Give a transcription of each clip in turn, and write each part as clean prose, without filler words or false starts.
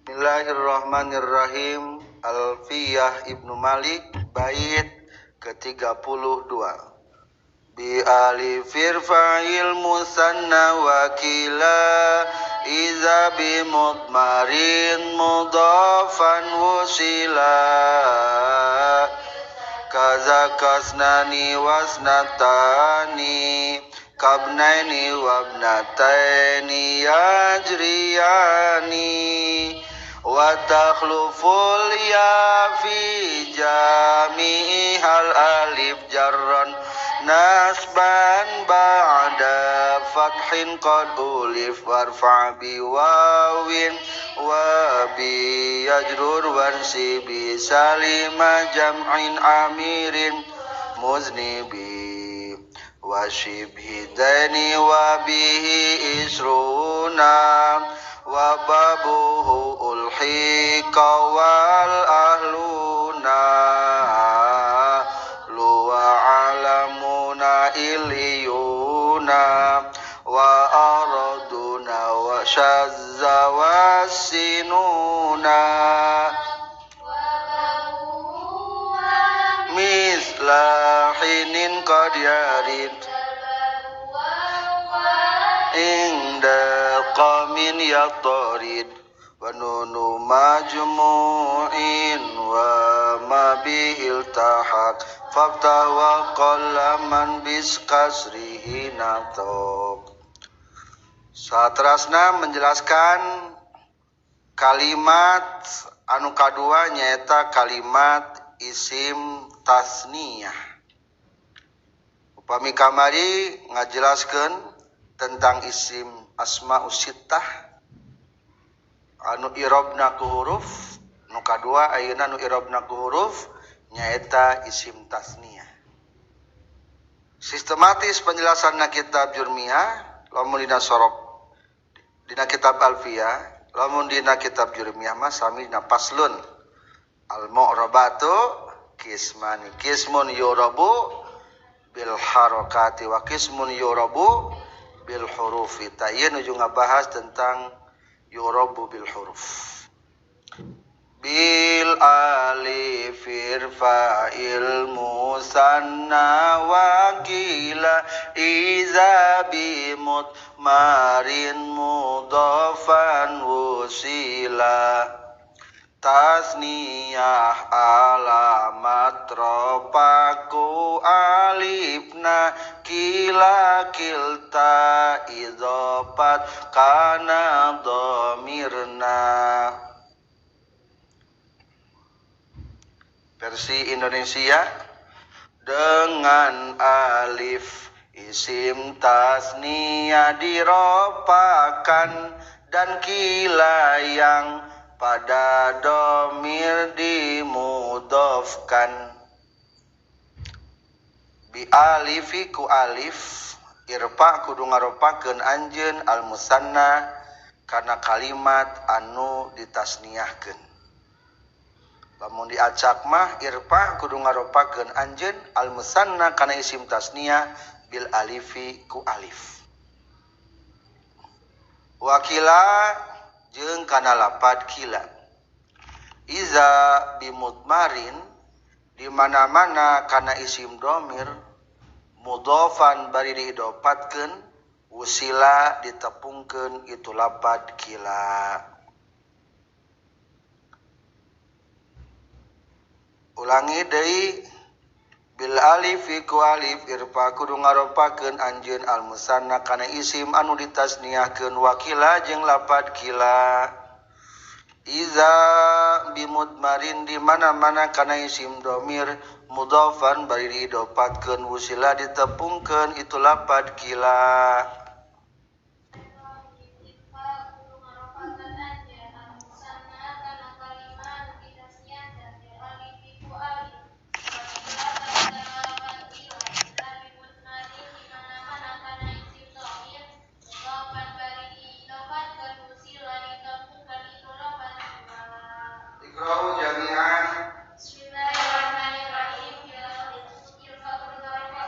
Bismillahirrahmanirrahim. Alfiyah Ibnu Malik bait ke-32. Bi alifir fa'il musanna wakila iza bi mudmarin mudhafan wusila kaza kasnani wasnatani kabnaini wabnataini yajriyani wa takhluful ya fi jami'ihal alif jarran nasban ba'da fathin qad ulif warfa' bi wawin wa bi yajrur wansi bi salima jam'in amirin muznibi wa shibhi dani wa bihi isruna wa babuhu ulhiqa wal ahluna luwa alamuna iliyuna wa araduna wa shazza wa sinuna misla hinin qad yarid inda qamin yatarid wa nunu majmu'in wa ma bihil tahaq faftah wa qallaman bis kasrihi natok. Saterasna menjelaskan kalimat anu kadua nyaeta kalimat isim tasniyah. Upami kamari ngajelaskeun tentang isim asma'us sittah anu irobna ku huruf, nu kadua ayeuna nu irobna ku huruf nyaeta isim tasniyah. Sistematis penjelasanna kitab Jurmiyah lamun dina sorok dina kitab Alfiyah, lamun dina kitab Jurmiyah mah sami dina paslun al mu'rabatu kismani kismun yurabu bil harakati wa kismun yurabu bil hurufi. Ieu nuju ngabahas tentang yurabu bil huruf. Bil alif fa'il musanna wa qila iza bi mudmarin mudhafan wusila tasniyah alamat ropaku alifna kila kilta idhofat kana dhamirna. Versi Indonesia, dengan alif isim tasniyah diropakan dan kila yang pada domir dimudhofkan. Bi alifi ku alif irfa kudu ngaropakeun anjeun al musanna kana kalimat anu ditasniyahkeun. Lamun diacak mah irfa kudu ngaropakeun anjeun al musanna kana isim tasniyah bil alifi ku alif. Wakila jeung kana lapad kila. Iza bimudmarin di mana-mana kana isim domir mudhofan bari diidopatkeun usila ditepungkeun itu lapad kila. Ulangi deui bil alif ku alif irfa kudu ngaropakeun anjeun al musanna kana isim anu ditasniyahkeun wakila jeung lapad kila. Iza bimudmarin di mana-mana kana isim domir mudhofan bari diidopatkeun wusila ditepungkeun itu lapad kila.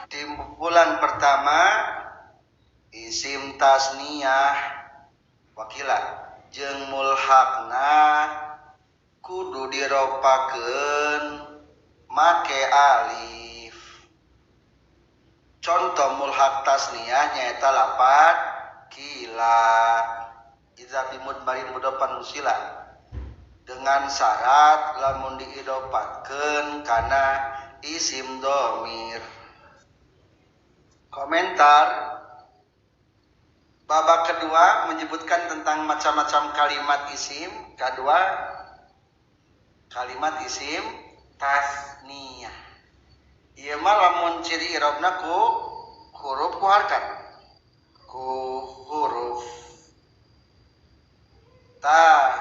Timbulan pertama isim tasniyah wakila jeung mulhaqna kudu diropakeun make alif. Contoh mulhaq tasniyah nyaeta lapad kila. Idza bimudmarin mudofan musila dengan syarat lamun diidopatkeun kana isim dhamir. Komentar babak kedua menyebutkan tentang macam-macam kalimat isim. Kedua, kalimat isim tasniyah. Ieu mah lamun ciri i'rabna ku huruf ku harkat. Ku huruf. Ta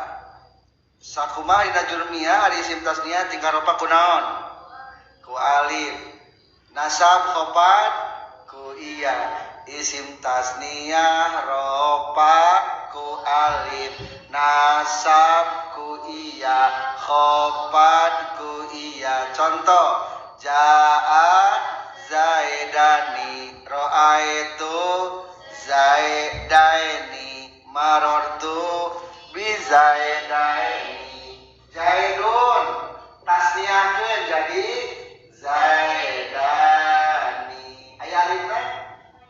sakumaha dina jurmiyah ari isim tasniyah tingkah ropa ku naon? Ku alif. Nasab khofad ku iya. Isim tasniyah ropa ku alif. Nasab ku iya. Khofad ku iya. Contoh, jaa zaidani, ro'aitu zaidaini, marortu bizaidaini. Zaidun tasniyahkeun jadi zaidani. Aya alifna?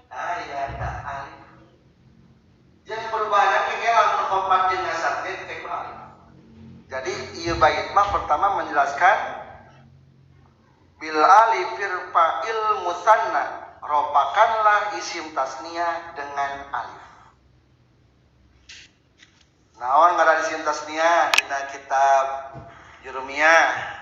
Aya da alif. Jeung perubahan ge lamun khofat jeung nasab ge teh alif. Jadi ieu bait mah pertama menjelaskan bil alif fa'il musanna, ropakanlah isim tasniyah dengan alif. Naon ngaran isim tasniyah dina kitab Jurumiyah?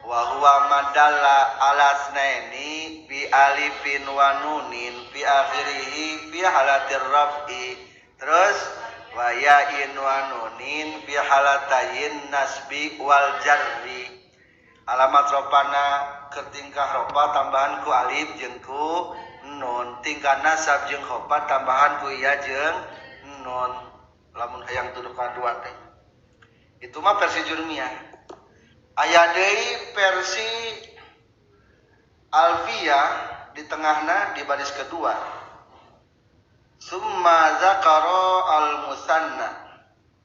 Wa huwa madalla ala snaini bi alifin wa nunin fi akhirih fi halatir raf'i. Terus wa ya'in wa nunin fi halatayin nasbi wal jarri. Alamat ropana ketingkah ropa tambahan ku alif jeung ku nun, tingkah nasab jeung khofa tambahan ku iya jeung nun. Lamun hayang tuduh kadua teh itu mah versi jurmiyah. Aya deui versi alfiyah di tengahna di baris kedua. Summa zakara al musanna,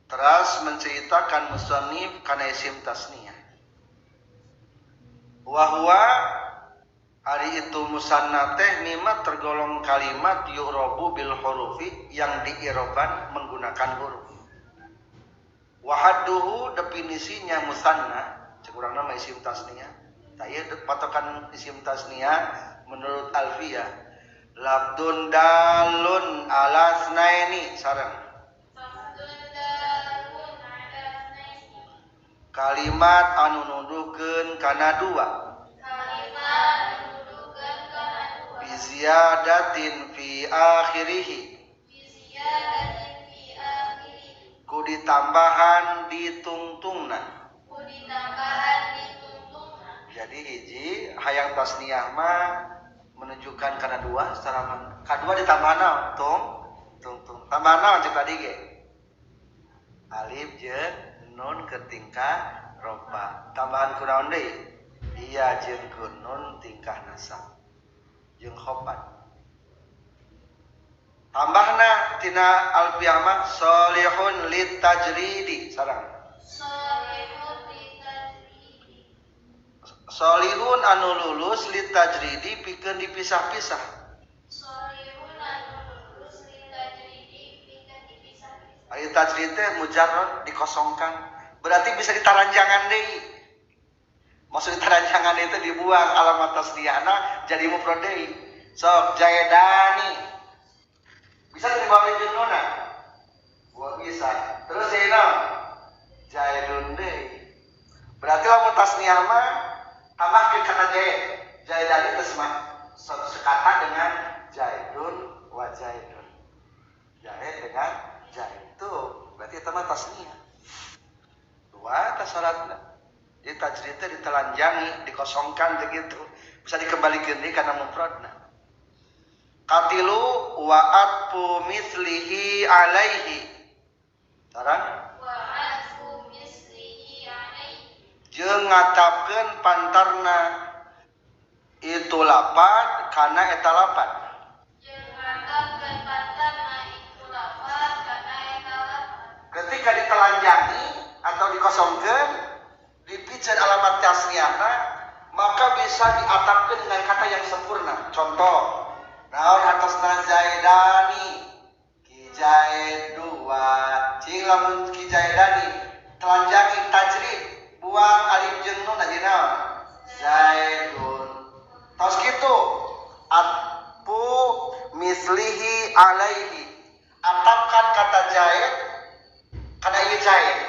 terus menceritakan musannif kana isim tasniyah. Wahwa hari itu musanna teh mimma tergolong kalimat yu'rabu bil hurufi yang diiroban menggunakan huruf. Wahadduhu definisinya musanna cek urang nama isim tasniyah. Taya patokan isim tasniyah menurut alfiyah labdun dalun ala snaini sareng. Kalimat anu nuduhkeun kana dua. Biziyadatin fi akhirih. Ku ditambahan di tungtungna. Jadi hiji hayang tasniyah mah menunjukkan kana dua secara kadua ditambahan naon? Tung. Tambahan naon cek tadi ge? Alif jeung nun ketingkah ropa. Tambahan ku naon deui? Iya jeung ku nun tingkah nasab jeung khofat. Tambahna tina alfiyah mah shalihun litajridi sareng. Shalihun anu lulus litajridi pikeun dipisah-pisah. Ari tajrid teh mujarrad dikosongkan, berarti bisa ditaranjangan deui. Maksud ditaranjangan itu dibuang alamat tasniyahna jadi mufrad deui. Sok jaidani. Bisa dibawa jeung nuna? Buat bisa. Terus zaidun. Jaidun deui. Berarti lamun tasniyah mah tambahkeun kata jaid. Jaidani teh sekata dengan jaidun wa jaidun. Jaid dengan jaid. Tuh, berarti itu mah tasniyah. Dua tasyaratna. Jadi tajrid teh ditelanjangi, dikosongkan begitu. Bisa dikembalikan deui kana mufradna. Qatilu wa atfu mislihi alaihi. Sareng? Wa atfu mislihi alaihi. Jeung ngatapkeun pantarna itu lapad kana eta lapad. Ketika ditelanjangi dikosongkeun dipikeun alamat tasniahna maka bisa diatapkeun dengan kata yang sempurna. Contoh naon hartosna Zaidani Ki Zaid 2 cing lamun Ki Zaidani telanjangi tajrid buang alif jeung nun jadi naon Zaidun. Tos kitu atpu mislihi alaihi atapkan kata Zaid kana ieu Zaid.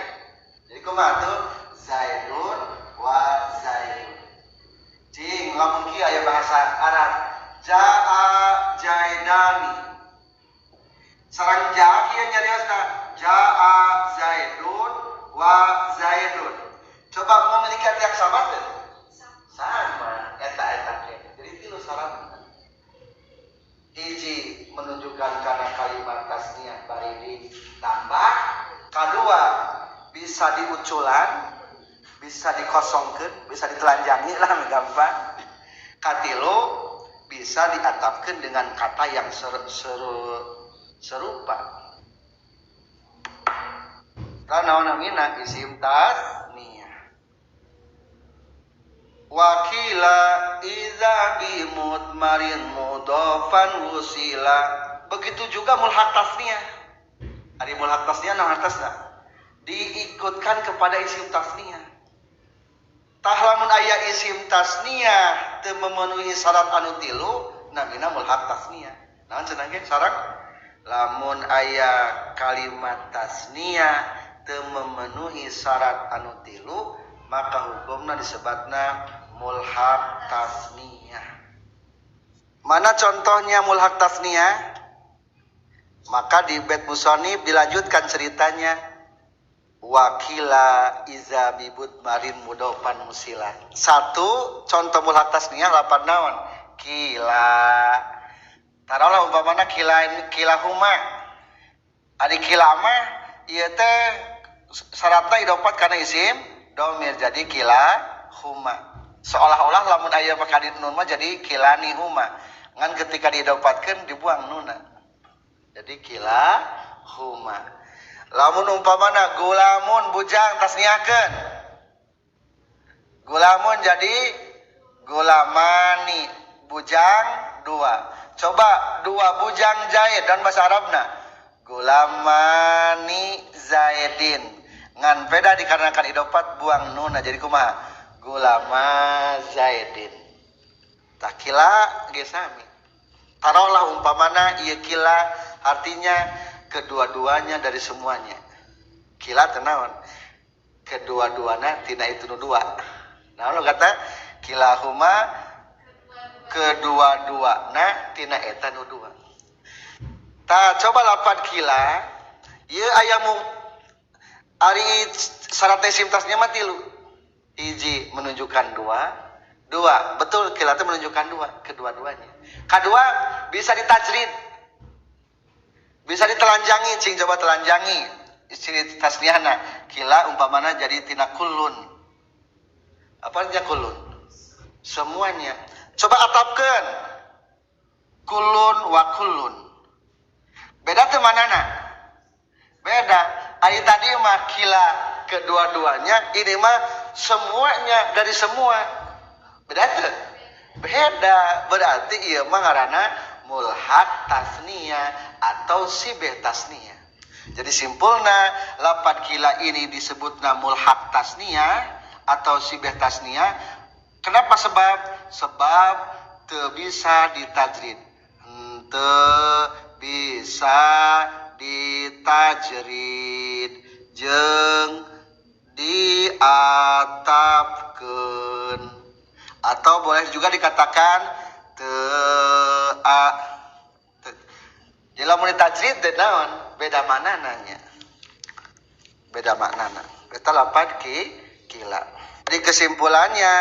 Jadi kumaha tuh Zaidun wa Zaidun. Cing lamun kieu aya bahasa Arab jaa Zaidani sareng jaa kieu nyariosna jaa Zaidun wa Zaidun. Coba memiliki arti yang sama tuh? Sama eta teh. Jadi tilu syarat. Hiji menunjukkan karena kalimat tasniah bari ditambah. Kedua bisa diuculan, bisa dikosongkeun, bisa ditelanjangi lah gampang. Katilu bisa diatapkeun dengan kata yang serupa. Karena namina isim tasniah. Wakila iza bi mudmarin mudofan wusila. Begitu juga mulhaq tasniah. Ari mulhaq tasniah nah hartasna diikutkan kepada isim tasniah. Tah lamun aya isim tasniah teu memenuhi syarat anu tilu namina mulhaq tasniah. Naon cenah ge syarat? Lamun aya kalimat tasniah teu memenuhi syarat anu tilu maka hukumna disebutna mulhaq tasniah. Mana contohnya mulhaq tasniah? Maka di bait musannif dilanjutkan ceritanya wakila iza bibut marin mudofan musila. Satu contoh mulhaq tasniah lapan naon? Kila. Taruhlah umpamana kilahuma. Ari kila mah ieu teh syaratna idofat kana isim domir jadi kilahuma. Seolah-olah lamun aya pakadit nun mah jadi kilani huma. Ngan ketika didopatkeun dibuang nunna. Jadi kilahuma. Lamun umpamana gulamun bujang tasniahkeun. Gulamun jadi gulamani bujang 2. Coba 2 bujang Zaid dan bahasa Arabna gulamani Zaidin. Ngan beda dikarenakan idofat buang nun jadi kumaha? Gulama Zaidin. Takila ge sami. Taruhlah umpamana ieu kila artinya kedua-duanya dari semuanya. Kila teh naon? Kedua-duana tina itu nu dua. Nah lo kata kilahuma kedua-duana tina eta nu dua. Tah coba lapan kila ieu aya ari syarat isim tasniah mah tilu. Hiji menunjukkan dua betul kila teh menunjukkan dua kedua-duanya. Kedua bisa ditajrid, bisa ditelanjangi. Cing coba telanjangi istri tasniahna kila umpamana jadi tina kullun. Apa artinya kullun? Semuanya. Coba atapkeun kullun wa kullun. Beda teh manana? Beda. Ari tadi mah kila kedua-duanya, ini mah semuanya dari semua. Beda teh? Beda. Berarti ieu mah ngaranna mulhaq tasniah atau sibeh tasniah. Jadi simpulna lapan kila ini disebutna mulhaq tasniah atau sibeh tasniah. Kenapa sebab? Sebab teu bisa ditajrid. Teu bisa ditajrid jeung diatapkeun atau boleh juga dikatakan jadi lamun ditajrid teh naon? Beda maknana. Beda maknana. Eta lapan kila. Jadi kesimpulannya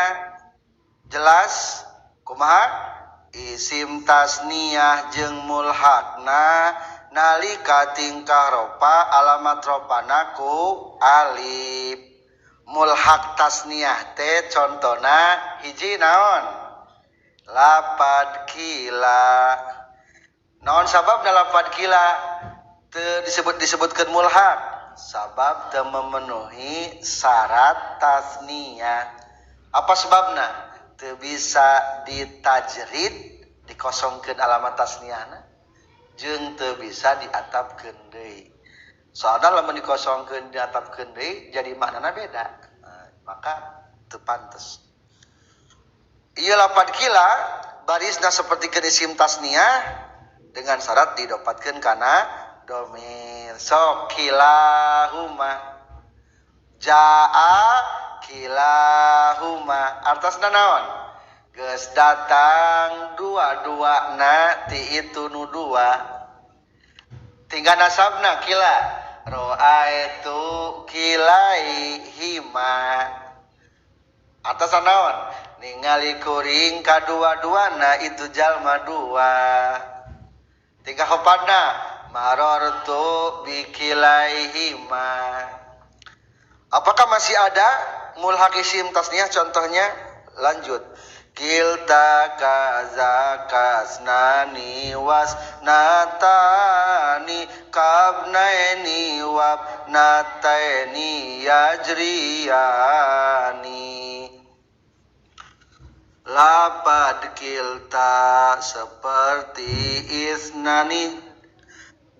jelas kumaha? Isim tasniah jeung mulhaqna nalika tingkah ropa alamat ropana ku alif. Mulhaq tasniah teh contona hiji naon? Lapad kila. Naon sababna lapad kila teu disebutkeun mulhaq? sabab teu memenuhi syarat tasniyah. Apa sebabna? Teu bisa ditajrid dikosongkeun alamat tasniyahna jeung teu bisa diatapkeun deui. Soalna lamun dikosongkeun diatapkeun deui jadi maknana beda. Maka teu pantes. Ieu lapad kila barisna sapertikeun isim tasniyah dengan syarat didopatkeun kana domir. Sok kilahuma jaa kilahuma artosna naon? Geus datang dua-duana ti itu nu dua. Tinggal nasabna kila ro'aitu kilaihima artosna naon? Ningali kuring kadua-duana itu jalma dua. Tinggal hopadna marortu bikilaihima. Apakah masih ada mulhaq isim tasniyah contohnya? Lanjut. Kilta kaza kasnani wasnatani kabnaini wabnataini yajriyani. Lapad kilta seperti isnani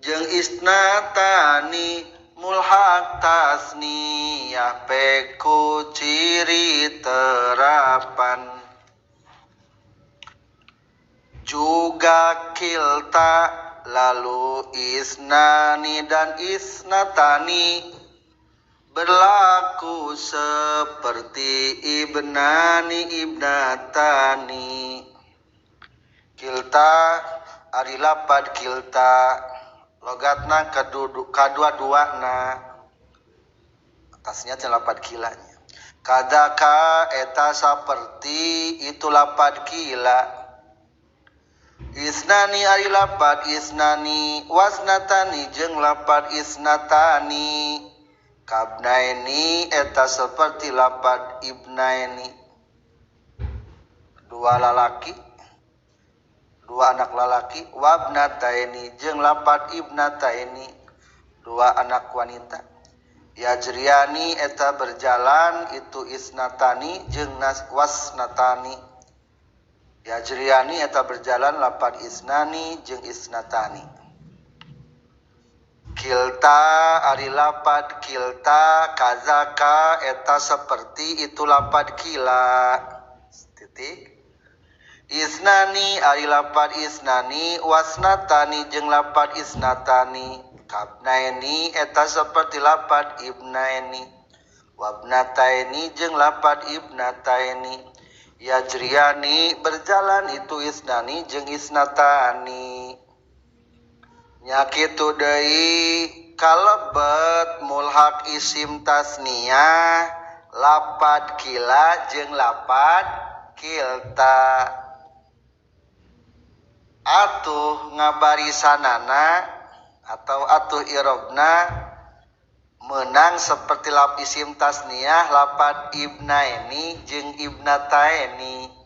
jeung isnatani mulhaq tasniyah peku ciri terapan. Juga kilta lalu isnani dan isnatani berlaku seperti ibnani ibnatani. Kilta ari lapad kilta logatna kadua-duana atasnya teh lapad kilanya. Kadaka eta saperti itu lapad kila. Isnani ari lapad isnani wasnatani jeung lapad isnatani. Kabnaini eta seperti lapad ibnaini. Dua lalaki, dua anak lalaki, wabnataini jeung lapad ibnataini, dua anak wanita. Yajriyani eta berjalan itu isnatani jeung wasnatani. Yajriyani eta berjalan lapad isnani jeung isnatani. Kilta ari lapad kilta kazaka eta seperti itu lapad kila. Titik. Isnani ari lapad isnani wasnatani jeung lapad isnatani. Kabnaini eta seperti lapad ibnaini. Wabnataini jeung lapad ibnataini. Yajriyani berjalan itu isnani jeung isnatani. Nya kitu deui kalebet mulhaq isim tasniyah lapad kila jeung lapad kilta. Atuh ngabarisanana atau atuh irobna menang seperti lap isim tasniyah lapad ibnaini jeung ibnataini.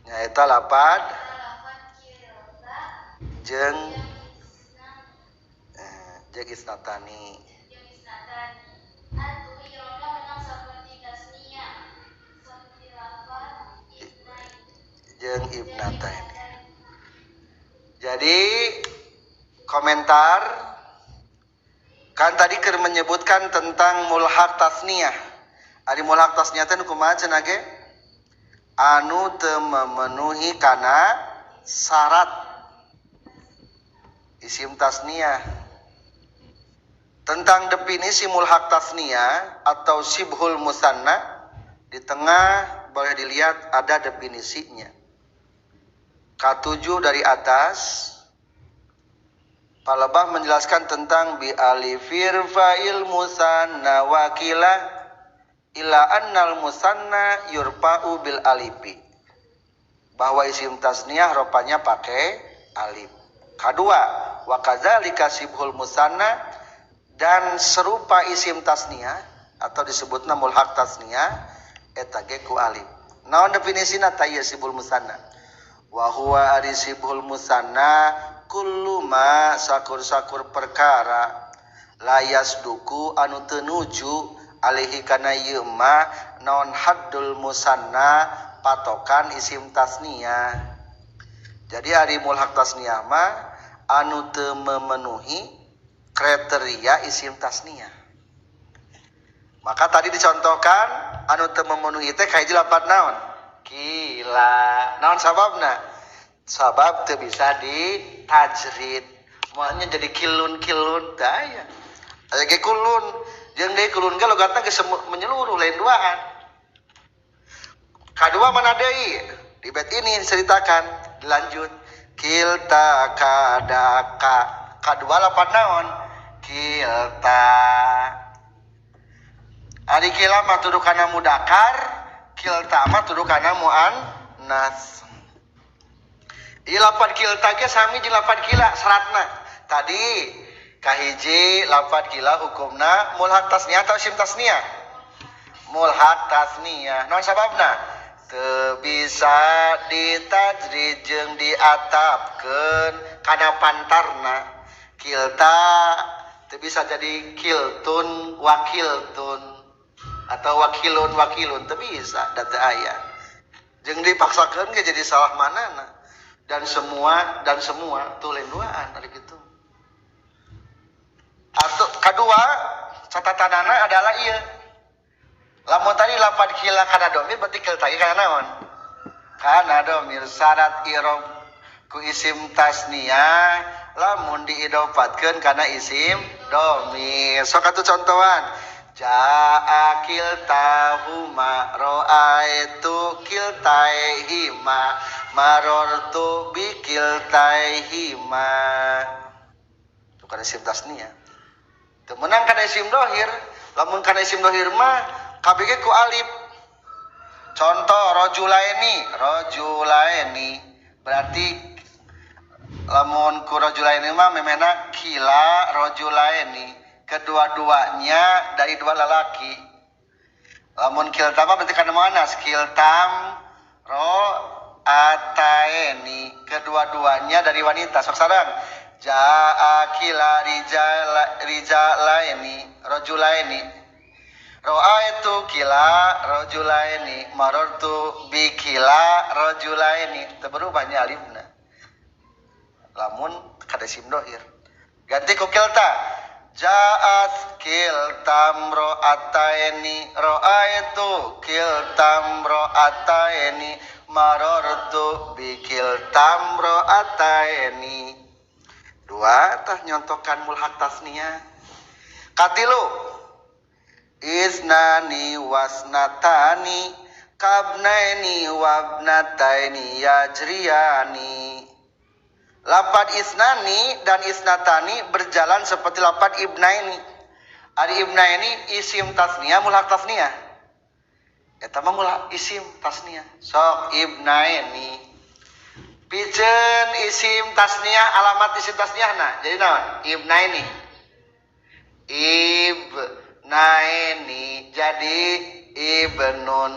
Ya eta lapad jeung isnatani. Jeung ibnataini. Jadi komentar kan tadi keur menyebutkan tentang mulhaq tasniyah. Ari mulhaq tasniyah teh kumaha cenah ge? Anu teu memenuhi kana syarat isim tasniyah. Tentang definisi mulhaq tasniyah atau sibhul musanna di tengah boleh dilihat ada definisinya. K7 dari atas Palebah menjelaskan tentang bi alifir fa'il musanna wakila ila annal musanna yurfa'u bil alifi. Bahwa isim tasniyah rupanya pakai alif. Kedua, wa kadzalika sibhul musanna dan serupa isim tasniyah atau disebutna mulhaq tasniyah eta ge ku alif. Naon definisina tayya sibhul musanna? wa huwa arisibul musanna kullu ma sakur-sakur perkara layas duku anu teu nuju alaihi kana ieu ma naon haddul musanna patokan isim tasniyah. Jadi ari mulhaq tasniyah mah anu teu memenuhi kriteria isim tasniyah. Maka tadi dicontohkan anu teu memenuhi teh kahiji lapat naon? Kila. Naon sababna? Sabab teu bisa ditajrid. Moalnya jadi kilun-kilun tah aya. Aya ge kulun, jeung deui kulun ge logatna geus menyeluruh lain duaan. Kadua mana deui? Di bait ini diceritakan, dilanjut kilta kadaka. Kadua lapat naon? Kilta. Ari kila mah tuduh kana mudakar, kilta mah tuduh kana muannas. Ieu lapat kilta ge sami jeung lapat kila syaratna. Tadi kahiji lapat kila hukumna mulhaq tasniyah atau isim tasniyah? Mulhaq tasniyah. Naon sababna? Teu bisa ditajrid jeung diatapkeun kana pantarna. Kilta teu bisa jadi kiltun wakiltun atau wakilun teu bisa da teu aya. Jeung dipaksakeun ge jadi salah manana. Dan semua tuh lain duaan ari kitu. Atau kedua catatanana adalah ieu. Lamun tadi lapan kila kana domir berarti kilta kana naon? Kana domir syarat i'rab ku isim tasniyah lamun diidopatkeun kana isim domir. Sok atuh contohan. Ja'a kiltahuma ra'aitu kiltaihima marartu bi kiltaihima. Itu kan isim tasniyah. Teu meunang kana isim dohir. Lamun kana isim dohir mah kabeh ku alif. Contoh rajulaini berarti lamun ku rajulaini mah memena kila rajulaini. Kedua-duanya dari dua lelaki. Lamun kiltam berarti kana muannas, kiltam ro ataeni, kedua-duanya dari wanita. Sok sareng. Jaa kila rijalaini rajulaini. Ra'aitu kila rajulaini marartu bi kila rajulaini. Teu berubahnya alifna. Lamun kada isim dohir. Ganti ku kilta. Ja'at kiltam ro'ataini ro'aitu kiltam ro'ataini marartu bi kiltam ro'ataini. Dua tah nyontokan mulhaq tasniyah. Katilu isnani wasnatani kabnaini wabnataini yajriyani. Lapat isnani dan isnatani berjalan seperti lapat ibnaini. Ari ibnaini isim tasniyah mulhaq tasniyah. Eta mah mulhaq isim tasniyah. Sok ibnaini. Piceun isim tasniyah alamat isim tasniyahna. Jadi naon? Ibnaini. Ibnaini jadi ibnun.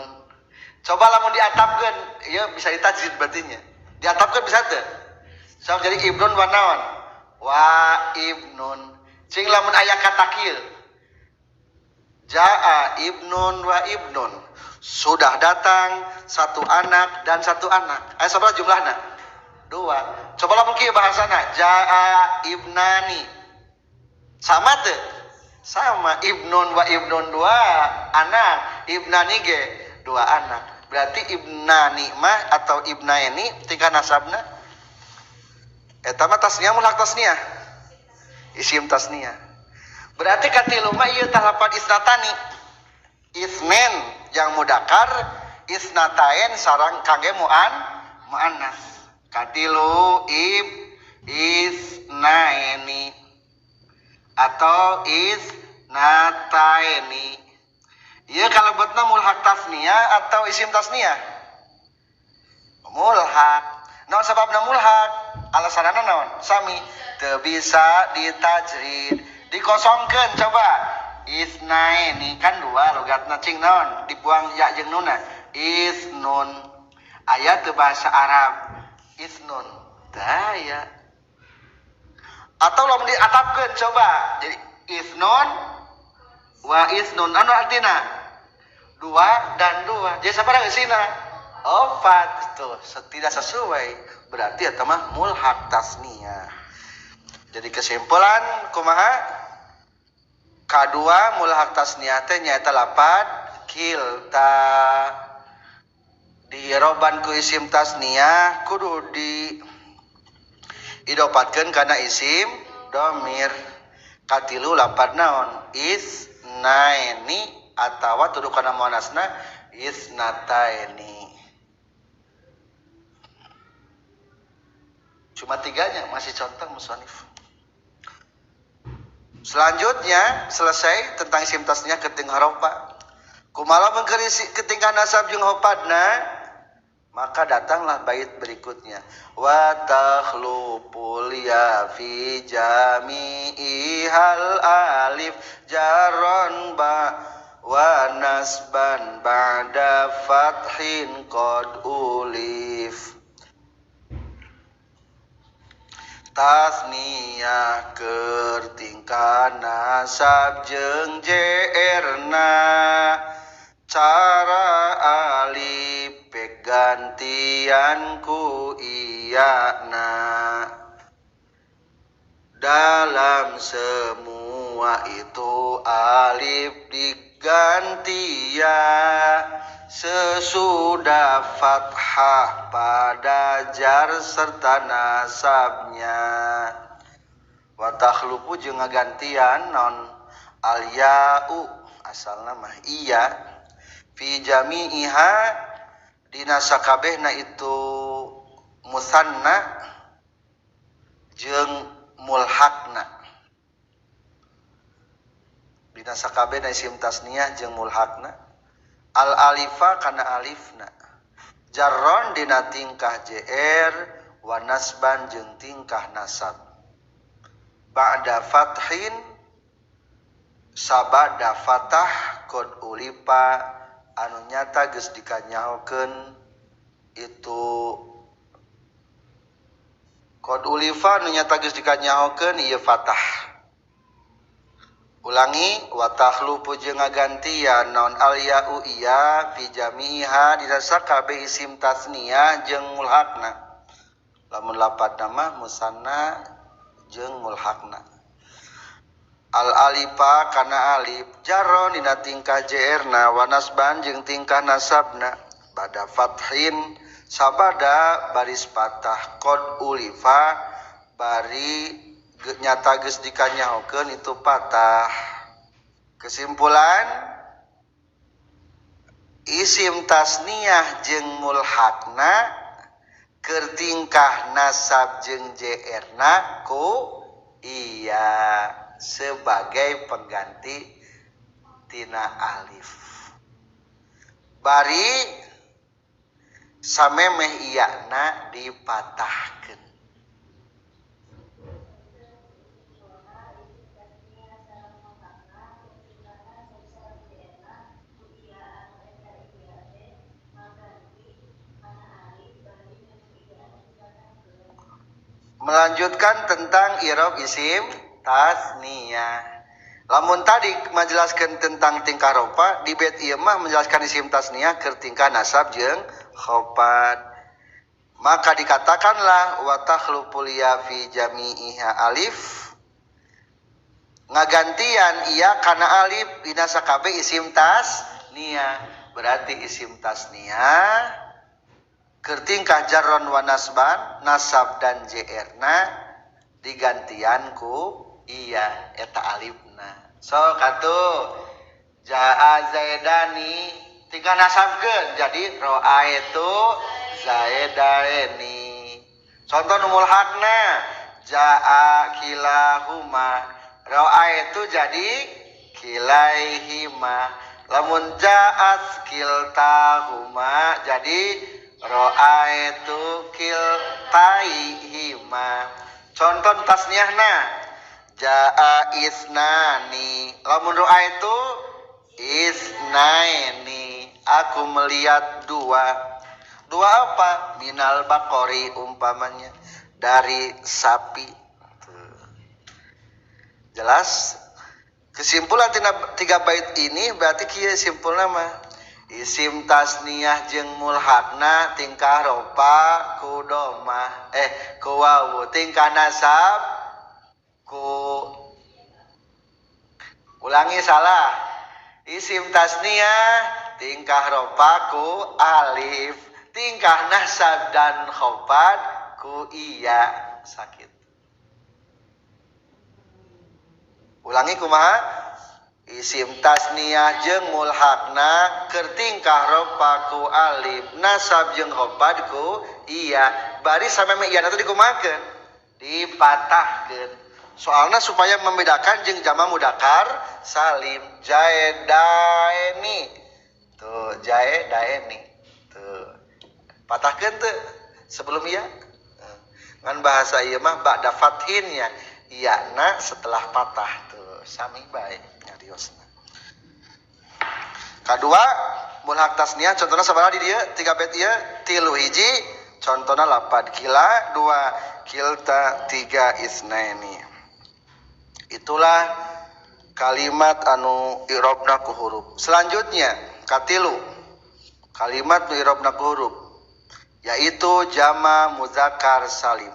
Coba lamun diatapkeun, ieu bisa ditajrid berartinya. Diatapkeun bisa teu? So jadi ibnun wa naon? Wa ibnun. Cing lamun aya kata kieu. Jaa ibnun wa ibnun. Sudah datang satu anak dan satu anak. Aya sabaraha jumlahna? Dua. Coba lamun kieu bahasana. Jaa ibnani. Sama teu? Sama. Ibnun wa ibnun dua anak. Ibnani ge dua anak. Berarti ibnani mah atau ibnaini tingkah nasabna eta mah tasniyah mulhaq tasniyah. Isim tasniyah. Berarti katilu mah ieu tah lapan isnatani. Isnen yang mudakar, isnatain sareng kangge muannas. Katilu isnaini atau isnataini. Ieu kalebetna mulhaq tasniyah atau isim tasniyah? Mulhaq. Naon sababna mulhaq? Alasanana naon? Sami teu bisa ditajrid. Dikosongkeun coba. Isnaini kan dua logatna cing naon? Dibuang ya jeung nunna. Isnun. Aya teu bahasa Arab. isnun daya atau lamun diatapkeun coba jadi isnun wa isnun anu artina dua dan dua jadi sabaraha geusina opat tuh tidak sesuai berarti eta mah mulhaq tasniyah. Jadi kesimpulan kumaha kadua mulhaq tasniyah teh nyaeta lapad kilta diiroban ku isim tasniyah kudu di idopatkeun kana isim domir katilu lapad naon isnaini atawa tuduh kana muannasna isnataini. Cuma tiganya masih contoh musannif. Selanjutnya selesai tentang isim tasniyah keting harofa. Kumala mengkeri ketingkah nasab jeung hopadna, maka datanglah bait berikutnya. Wa takhlupul ya fi jami'ihal alif jarron ba wa nasban ba'da fathin qad ulif. Tasniyah keur tingkah nasab jeung JR-na cara alif pek gantian ku iyana dalam semua itu alif diganti ya sesudah fathah pada jar serta nasabnya. Wa takhlupu jeung ngagantian non al ya'u asalna mah iya fi jami'iha dina sakabehna itu musanna jeung mulhaqna. Dina sakabehna isim tasniyah jeung mulhaqna al alifa kana alifna jarron dina tingkah JR wa nasban jeung tingkah nasab ba'da fathin sabada fatah qad ulipa anu nyata geus dikanyahokeun itu qad ulifa anu nyata geus dikanyahokeun ieu fatah. Ulangi wa takhlupu jeung ngagantian naon al ya'u iya fi jami'iha dina sakabeh isim tasniyah jeung mulhaqna. Lamun lapad nama musanna jeung mulhaqna. Al alifa kana alif jarron dina tingkah JR-na wa nasban jeung tingkah nasabna pada fathin sabada baris patah qad ulifa bari nyata geus dikanyahokeun itu patah. Kesimpulan isim tasniyah jeung mulhaqna keur tingkah nasab jeung JR-na ku iya sebagai pengganti tina alif. Bari samemeh iyana dipatahkeun. Melanjutkan tentang i'rab isim tasniyah. Lamun tadi menjelaskan tentang tingkah rofa, di bait ieu mah menjelaskan isim tasniyah keur tingkah nasab jeung khofad. Maka dikatakanlah wa takhlupul ya fi jami'iha alif ngagantian iya kana alif dina sakabeh isim tasniyah. Berarti isim tasniyah keur tingkah jarron wa nasban nasab dan JR-na digantian ku iya eta alifna. So katu jaa zaidani tingkah nasabkeun jadi ra'aitu zaidaini. Contoh nu mulhaqna jaa kilahuma ra'aitu jadi kilaihima. Lamun ja'at kiltahuma jadi ra'aitu kiltaihima. Contoh tasniyahna jaa isnani lamun ra'aitu isnaini aku melihat dua. Dua apa? Minal bakori umpamanya dari sapi. Jelas? Kesimpulan tiga bait ini berarti kieu simpulna mah isim tasniyah jeung mulhaqna tingkah ropa ku domah ku wawu tingkah nasab ku ulangi salah isim tasniyah tingkah ropa ku alif tingkah nasab dan khofad ku iya sakit. Ulangi kumaha? Isim tasniyah jeung mulhaqna keur tingkah ropa ku alif nasab jeung khofad ku iya bari sameme ieu teh dikumahakeun dipatahkeun soalna supaya membedakan jeung jama mudzakkar salim jaedaeni tuh jaedaeni tuh patahkeun teu sebelum iya ngan bahasa ieu mah ba'da fathinnya iyana setelah patah tuh sami bae nyariosna. Kadua mulhaq tasniyah contohna sabaraha di dieu tiga bait ieu tilu hiji contohna lapad kila dua kilta tiga isnaini. Itulah kalimat anu i'rabna ku huruf. Selanjutnya katilu kalimat nu i'rabna ku huruf yaitu jama muzakkar salim.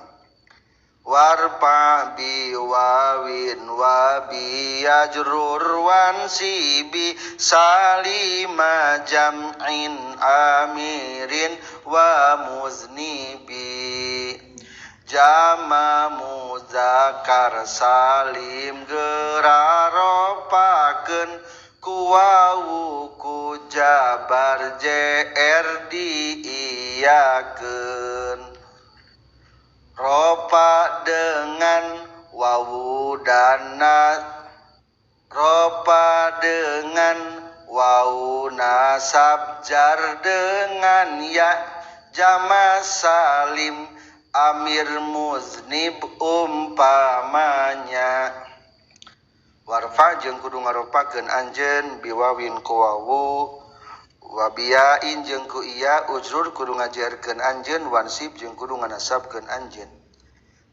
Warpa bi wawin wa bi yajrur wan sibi salima jam'in amirin wa muznibi jama muzakkar salim geraropakeun ku wawu ku jabar jr diiyakeun ropa dengan wawu dan ropa dengan wawu nasab jar dengan ya jama salim amir muznib umpamanya warfa jeung kudu ngaropakeun anjeun biwawin ku wawu wabiyain jeung ku iya ujrur kudu ngajarkeun anjeun wansib jeung kudu nganasabkeun anjeun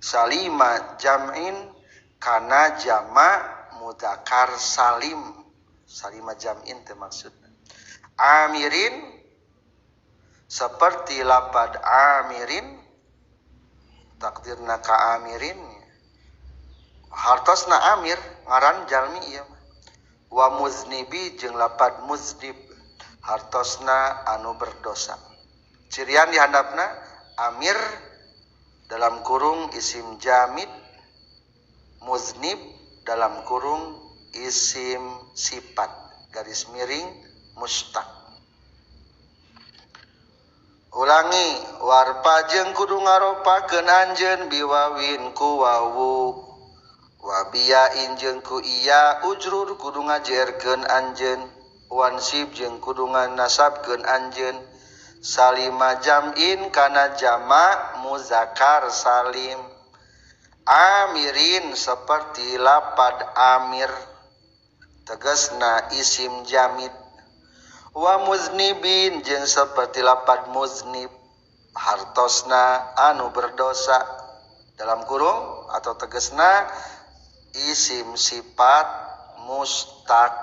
salima jam'in kana jama mudzakkar salim salima jam'in teh maksudna amirin seperti lapad amirin takdirna ka amirin hartosna amir ngaran jalmi ieu wa muznibi jeung lapad muznib hartosna anu berdosa. Cirian di handapna amir dalam kurung isim jamid, muznib dalam kurung isim sifat garis miring mustaq. Ulangi warpa jeung kudu ngaropakeun anjeun biwawin ku wawu wabiyain jeung ku iya ujrur kudu ngajerkeun anjeun wansib jeung kudu nganasabkeun anjeun salima jam'in kana jama muzakkar salim amirin seperti lapad amir tegasna isim jamid wa muznibin jeung seperti lapad muznib hartosna anu berdosa dalam kurung atau tegasna isim sifat mustaq.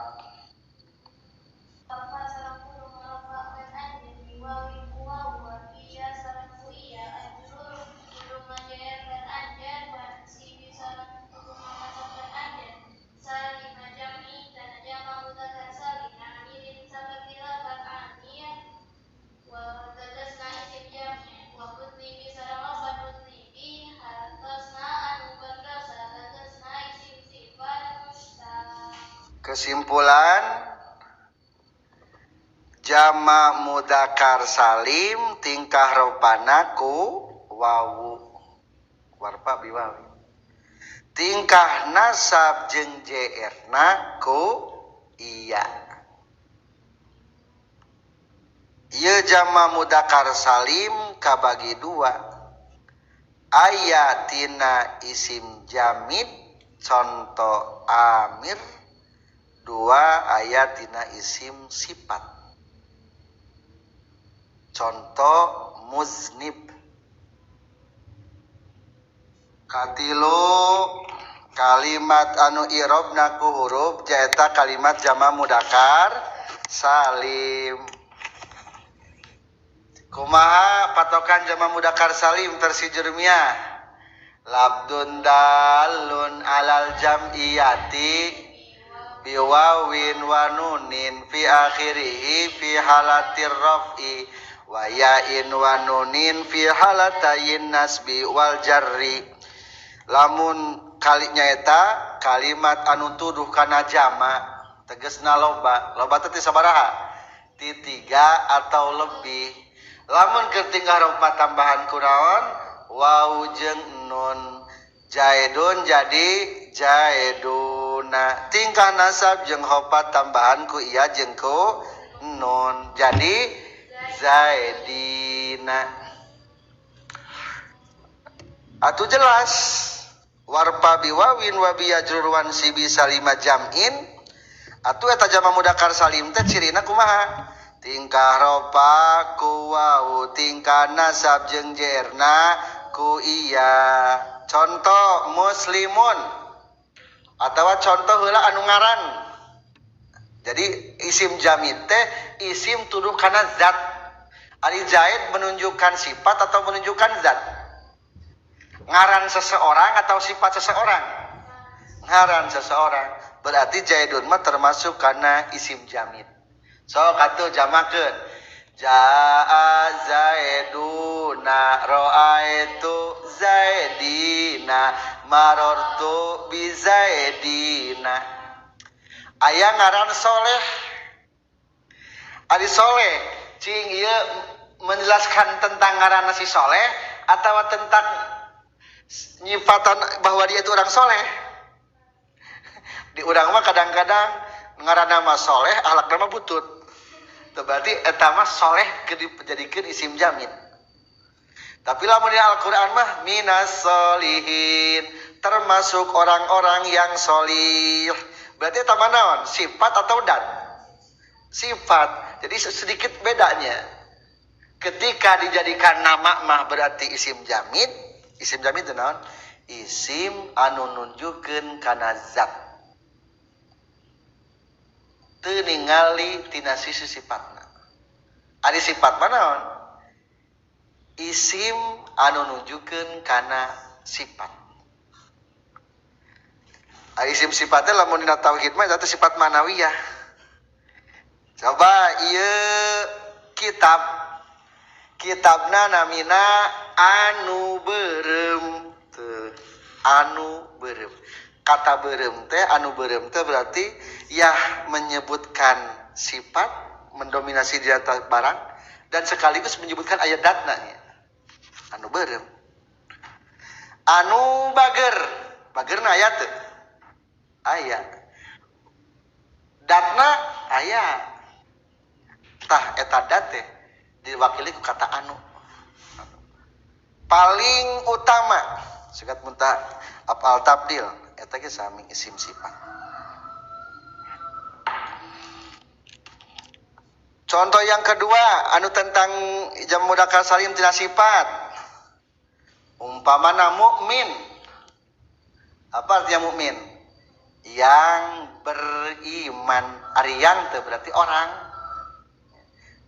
Kesimpulan jama mudzakkar salim tingkah ropana ku wawu warpa biwawi tingkah nasab jeung jr-na ku iya ieu jama mudzakkar salim kabagi dua aya tina isim jamid contoh amir dua ayat tina isim sifat contoh muznib. Katilu kalimat anu irobna ku huruf jaeta kalimat jama mudakar salim. Kumaha patokan jama mudakar salim versi Jurmiyah? Labdun dalun alal jam'iyati biwawin wa nunin fi akhirihi fi halatir raf'i wa ya'in wa nunin fi halatayin nasbi wal jarri. Lamun kalinya eta kalimat anu tuduh kana jama tegasna loba teh sabaraha? Ti 3 atau lebih. Lamun keur tinggal rupa tambahan kunaon waw jeung nun jaidun jadi jaiduna. Tingkah nasab jeung hopat tambahan ku iya jeung ku nun jadi zaidina. Atuh jelas warpa biwawin wa biyajrurwan sibi salima jam'in. Atuh eta jama mudakar salim teh cirina kumaha? Tingkah ropa ku wawu, tingkah nasab jeung jerna ku iya. Contoh muslimun atawa contoh heula anu ngaran. Jadi isim jamid teh isim tuduh kana zat. Ari zaid menunjukkan sifat atau menunjukkan zat? Ngaran seseorang atau sifat seseorang? Ngaran seseorang. Berarti zaidun mah termasuk kana isim jamid. So katu jamakeun. Jaa zaiduna ra'aitu zaidina marartu bi zaidina. Aya ngaran soleh. Ari soleh cing ieu menjelaskan tentang ngaran si soleh atau tentang nyifatan bahwa dia itu orang soleh. Di urang mah kadang-kadang ngaran nama soleh ahlak nama butut. Berarti eta mah soleh dijadikeun isim jamid. Tapi lamun di Al-Qur'an mah minas solihin, termasuk orang-orang yang solih. Berarti eta mah naon? Sifat atau dat? Sifat. Jadi sedikit bedanya. Ketika dijadikan nama mah berarti isim jamid. Isim jamid itu naon? Isim anu nunjukkeun kana zat. Teu ningali tina sisi sifatna. Ari sifat mana? Isim anu nunjukkeun kana sifat. Ari isim sifatnya lamun dina tauhid mah eta sifat manawiyah. Coba ieu kitab. Kitabna namina anu beureum. Anu beureum. Kata beureum teh anu beureum teh berarti yah menyebutkan sifat mendominasi di atas barang dan sekaligus menyebutkan ayat datna anu beureum. Anu bagerna ayat teh aya datna aya tah eta dat teh diwakili ku kata anu paling utama segat muntah afal tabdil eta ge sami isim sifat. Contoh yang kedua anu tentang jam mudzakkar salim tina sifat. Umpamana mukmin. Apa artinya mukmin? Yang beriman. Ari yang teh berarti orang.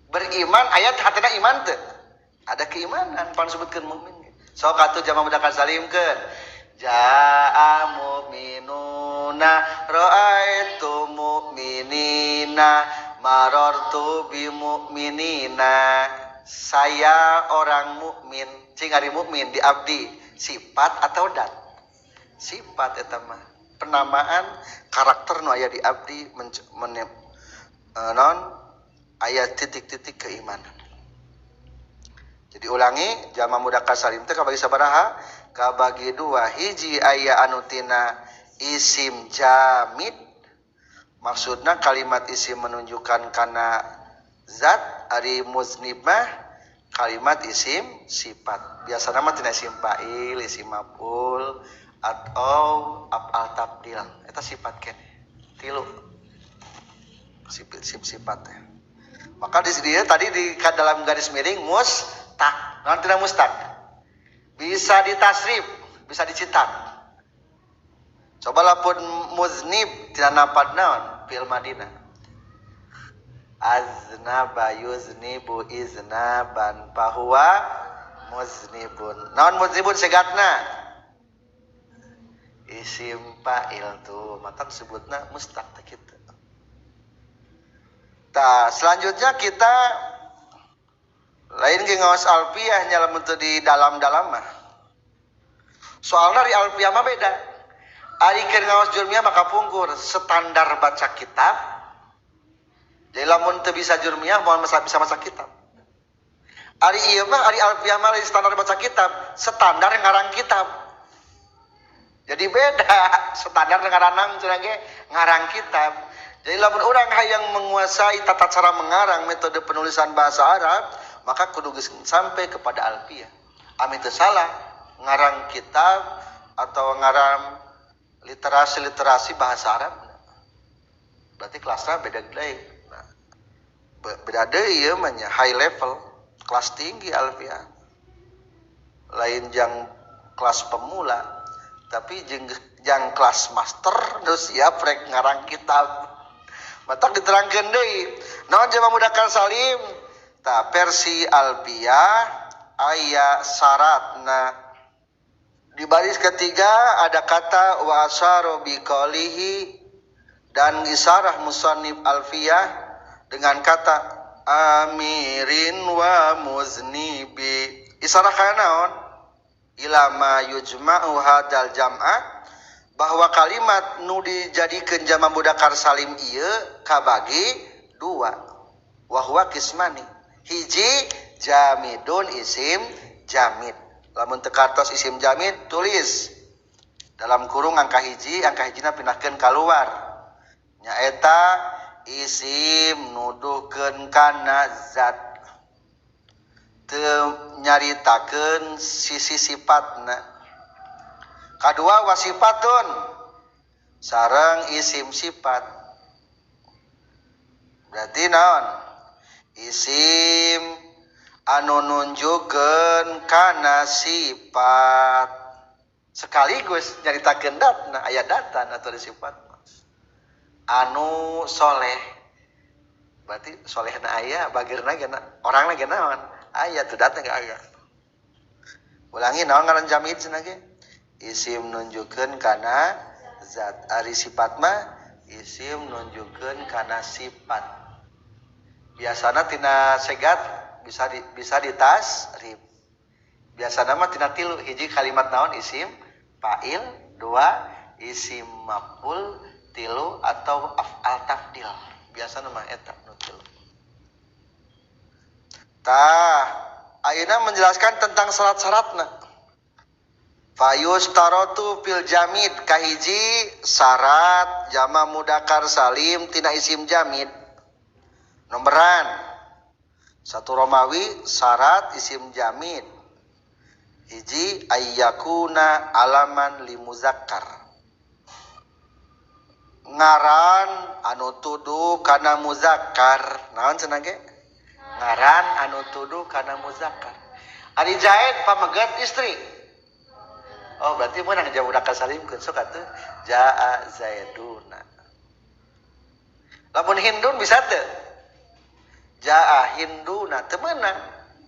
Beriman ayat hatena iman teh. Ada keimanan pan sebutkeun mukmin. Sok atuh jama mudzakkar salimkeun. Ja'a mu'minuna ra'aitu mu'minina marartu bi mu'minina. Saya orang mukmin. Cing ari mukmin di abdi sifat atau dat? Sifat eta mah. Penamaan karakter nu aya di abdi non aya titik-titik keimanan. Jadi ulangi jama mudzakkar salim teh kabagi sabaraha? Kabagi dua. Hiji aya anu tina isim jamid. Maksudna kalimat isim menunjukkan kana zat. Ari muznib mah kalimat isim sifat. Biasana mah tina isim fa'il, isim maf'ul atau af'al tabdil. Eta sifat keneh. Tilu. Isim sifat teh. Maka di sini tadi di dalam garis miring mustaq. Nanti mustaq. Bisa ditasrif, bisa dicitak. Cobalah pun muznib tina napad naon fil Madinah. Aznaba yuznibu iznaban fahuwa muznibun. Naon muznibun segatna? Isim fa'il tuh, maka sebutna mustaq kitu. Tah, selanjutnya kita lain ge ngaos alfiyah nya lamun teu di dalam-dalam mah. Soalna di alfiyah mah beda. Ari keur ngaos jurmiyah maka pungkur standar baca kitab. Jadi lamun teu bisa jurmiyah moal bisa maca kitab. Ari ieu mah ari alfiyah mah standar baca kitab, standar ngarang kitab. Jadi beda standar ngaranang cenah ge ngarang kitab. Jadi lamun urang hayang menguasai tata cara mengarang metode penulisan bahasa Arab, maka kudu sampai kepada alfiyah. Ami teu salah ngarang kitab atau ngarang literasi bahasa Arab. Berarti kelasnya beda deui. Nah, beda deui ieu mah nya high level, kelas tinggi alfiyah. Lain jang kelas pemula, tapi jang kelas master terus siap rek ngarang kitab. Matak diterangkeun deui. Naon jama mudzakkar salim? Ta versi alfiyah aya syaratna. Di baris ketiga ada kata wa asyara biqalihi dan isarah musannif alfiyah dengan kata amirin wa muznibi. Isarah kana naon? Ila ma yujma'u hadal jam'a, bahwa kalimat nu dijadikeun jama mudzakkar salim ieu kabagi dua. Wa huwa qismani. Hiji jamidun isim jamid. Lamun teu kartos isim jamid tulis dalam kurung angka hijina pindahkeun keluar. Nyaeta isim nuduhkeun kana zat. Teu nyaritakeun sisi sifatna. Kadua wasifatun sareng isim sifat. Berarti naon? Isim anu nunjukkeun kana sifat. Sekaligus nyaritakeun datna, aya data atau sifat. Anu soleh. Berarti solehna aya, bagirna ge orangna ge naon? Aya teu data ge aya. Ulangi naon ngaran jamid cenah ge? Isim nunjukkeun kana zat. Ari sifat mah isim nunjukkeun kana sifat. Biasana tina segat bisa ditasrif. Biasana mah tina tilu, hiji kalimat naon isim fa'il, dua isim maf'ul, tilu atau af'al tafdil. Biasana mah eta nu tilu. Tah, ayeuna menjelaskan tentang syarat-syaratna. Fayustaratu fil jamid kahiji syarat jama mudzakkar salim tina isim jamid. Nomboran satu Romawi syarat isim jamid. Hiji ayyakuna alaman li muzakkar. Ngaran anu tuduh kana muzakkar. Naon cenah ge? Ngaran anu tuduh kana muzakkar. Ari Zaid pamegat istri. Oh berarti menang jam mudzakkar salimkeun sok atuh jaa zaiduna. Lamun hindun bisa teu? Jaa hinduna teu meunang.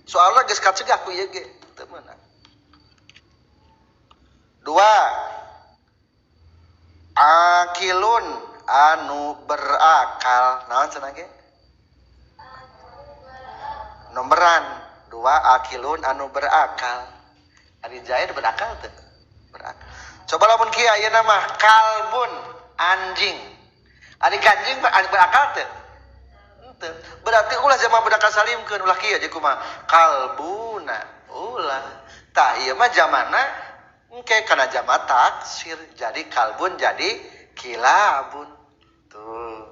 Soalna geus kacegah ku ieu ge teu meunang. Dua akilun anu berakal. Naon cenah ge? Nomboran dua akilun anu berakal. Ari Zaid berakal teu? Berakal. Coba lamun kieu ayeuna mah kalbun anjing. Ari kanjing berakal teu? Henteu. Berarti ulah jama mudzakkar salimkeun ulah kieu jadi kumaha? Kalbuna. Ulah. Tah ieu mah jamanna engke kana jama taksir. Jadi kalbun jadi kilabun. Tuh.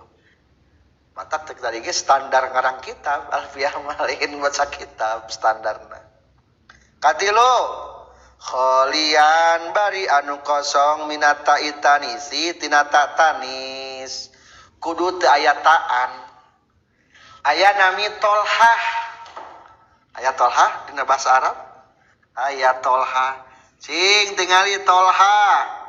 Matak teh tadi ge standar ngarang kitab, alfiyah mah lain baca kitab standarna. Katilu kholian bari anu kosong minata itanisi tinata tanis kudu teu aya taan. Aya nami Tolhah. Aya Tolhah dina bahasa Arab. Aya Tolhah. Cing tingali Tolhah.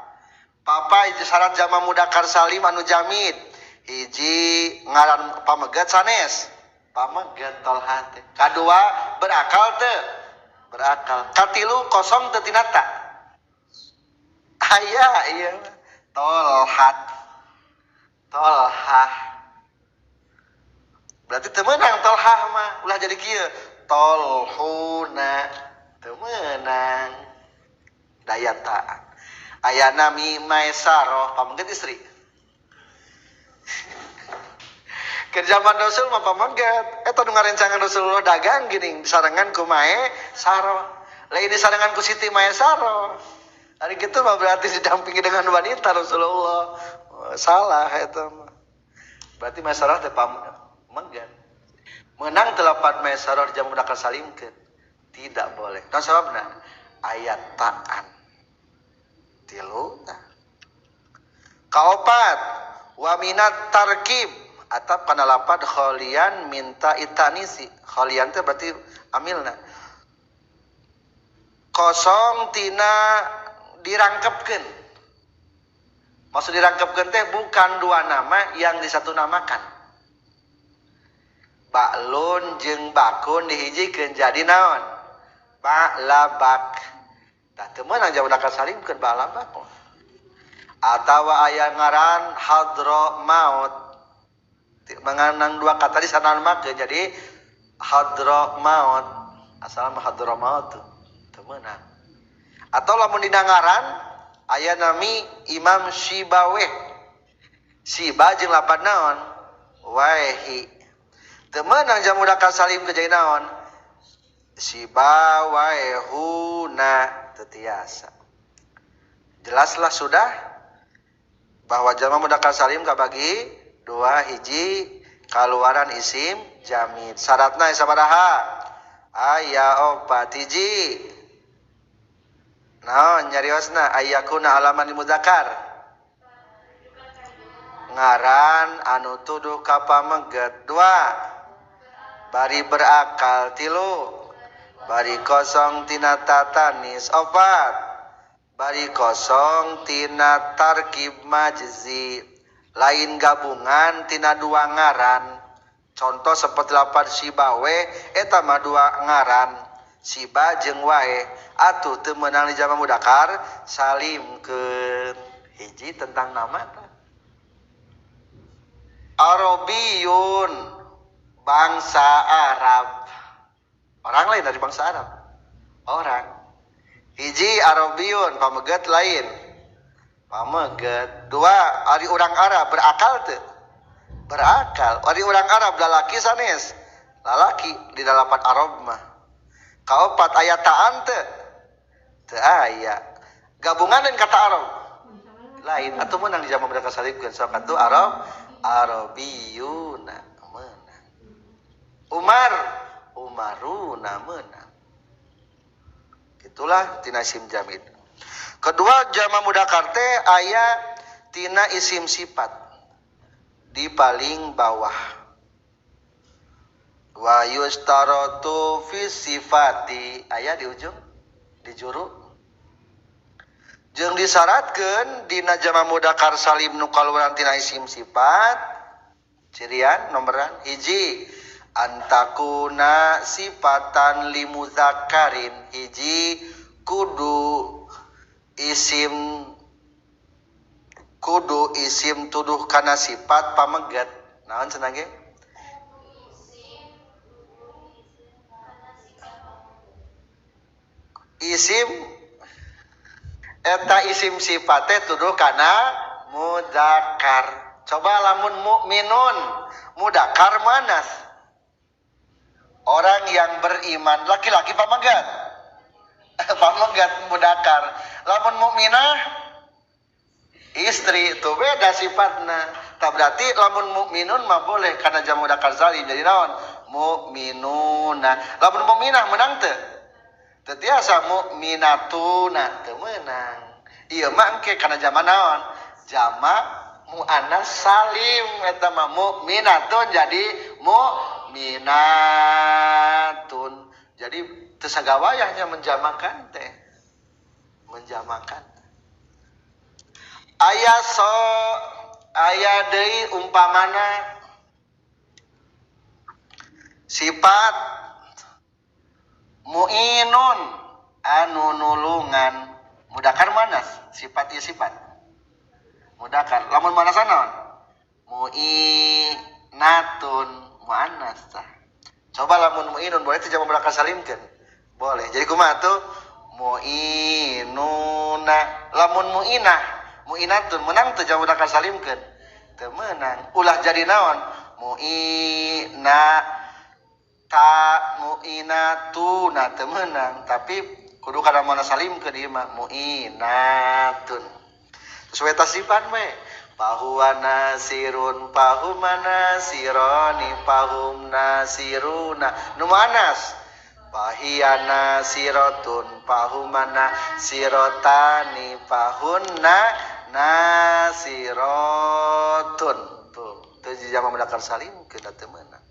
Papa hiji syarat jama mudakar salim anu jamid. Hiji ngaran pameget sanes. Pameget Tolhah teh. Kadua berakal teu? Berakal. Katilu kosong teu tinata. Aya ieu Tolhat. Tolhah. Berarti teu meunang Tolhah mah. Ulah jadi kieu. Tolhuna. Teu meunang. Daya taat. Aya nami Maesaroh, pameget istri. Ke zaman Rasul mah pameget. Eta nu ngarencangan Rasulullah dagang gini, sarengan ku Maesaroh. Lain disarengan ku Siti Maesaroh. Hari kitu mah berarti didampingi dengan wanita Rasulullah. Salah eta mah. Berarti Maesaroh teh pameget. Menang telapat Maesaroh di jamu dakar salimkeun. Tidak boleh. Nah sababna ayat ta'an. Tilu. Kaopat wa minat tarkib atap kana lapad kholian minta itanisi. Kholian teh berarti amilna. Kosong tina dirangkepkeun. Maksud dirangkepkeun teh bukan dua nama yang disatu namakan. Baklun jeung bakun dihijikeun jadi naon? Ba'labak. Tah teu meunang jamu dakar salimkeun ba'labak. Atawa aya ngaran hadra maut. Menganang dua kata di sana make jadi hadra maut. Asal mah hadra maut teu meunang. Atau lamun dina ngaran aya nami Imam Syibaweh. Siba jeung lapan naon? Waehi. Teu meunang jamu dakar salimkeun jadi naon? Siba waehuna teu tiasa. Jelaslah sudah bahwa jamu mudzakkar salim kabagi dua, hiji kaluaran isim jamid. Syaratna sabaraha? Aya opat. Hiji naon nyariosna ayyakuna alaman lil mudzakkar. Ngaran anu tuduh ka pameget. Dua, bari berakal. Tilu, bari kosong tina tatanis. Opat, bari kosong tina tarkib majzi. Lain gabungan tina dua ngaran. Contoh seperti lapad sibawe eta mah dua ngaran. Siba jeung wae. Atuh teu meunang di jamak mudzakkar salimkeun. Hiji tentang nama ta. Arabiyun bangsa Arab. Orang lain dari bangsa Arab. Orang. Hiji Arabiyun pameget lain. Pameget. Dua ari urang Arab berakal teu? Berakal. Ari urang Arab lalaki sanes. Lalaki di dalapan Arab mah. Kaopat aya ta'an teu? Teu aya. Gabunganeun kata Arab. Lain atuh meunang di jamak mudzakkar salimkeun sok atuh Arabiyuna meunang. Umaruna meunang. Itulah tina isim jamid. Kedua jamak mudzakkar teh aya tina isim sifat di paling bawah. Wa yustaratu fi sifati aya di ujung di juru. Jeung disyaratkeun dina jamak mudzakkar salim nu kaluaran tina isim sifat cirian nomboran hiji antakuna sifatan limudzakkarin. Hiji kudu isim tuduh kana sifat pameget. Naon cenah ge? Isim eta isim sifatnya tuduh kana mudzakkar. Coba lamun mukminun mudzakkar manas. Orang yang beriman laki-laki pamegat. Pamegat mudzakkar. Lamun mukminah istri itu beda sifatna. Tak berarti lamun mukminun mah boleh karena jamak mudzakkar salim jadi naon? Mukminuna. Lamun mukminah menang teu? Teu tiasa mukminatuna teu meunang. Ieu mah engke kana jamak naon? Jamak muannas salim eta mah mukminatun jadi mukminah. minatun. Jadi teu sagawayahnya menjamakan teh. Menjamakan. Aya deui umpamana sifat muinun anu nulungan. Mudakar manas sifat ieu sifat. Mudakar lamun manasan naon? Muinatun muannas tah. Coba lamun muinun boleh teh jamak mudakar salimkeun. Boleh. Jadi kumaha tuh? Muinuna. Lamun muinatun menang teh jamak mudakar salimkeun. Teu meunang. Ulah jadi naon? Muinatuna teu meunang, tapi kudu kana mana salimkeun ieu mah muinatun. Sesuai tasifan we. Pahuwa nasirun, pahuma nasironi, pahum nasiruna. Nu manas. Pahiya nasirotun, pahuma nasirotani, pahunna nasirotun. Tuh, teu jamak mudzakkar salim keuna teu meunang.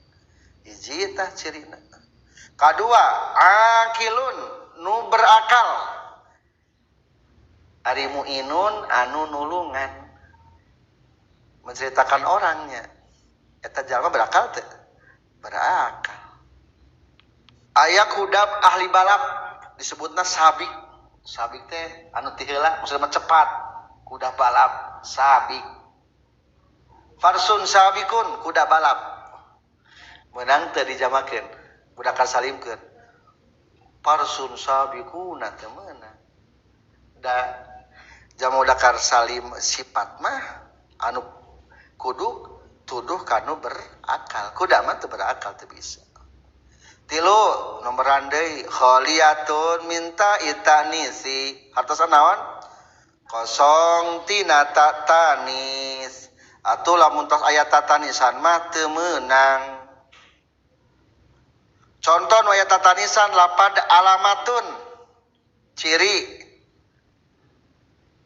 Hiji tah cirina. Kadua, akilun nu berakal. Ari muinun anu nulungan. Menceritakan orangnya. Eta jalma berakal teh? Berakal. Aya kudab ahli balap disebutna sabik. Sabik teh anu ti heula maksudna cepat. Kuda balap sabik. Farsun sabikun kuda balap. Menang teh dijamakeun. Mudzakkar salimkeun. Farsun sabikuna teh meunang. Da jamak mudzakkar salim sifat mah anu kudu tuduh kanu berakal. Kuda mah teu berakal teu bisa. Tilu nomboran deui kholiyatun minta itanisi. Hartosan naon? Kosong tina tanis. Atuh lamun tos aya tatanisan mah teu meunang. Contoh nu aya tatanisan lapad alamatun. Ciri.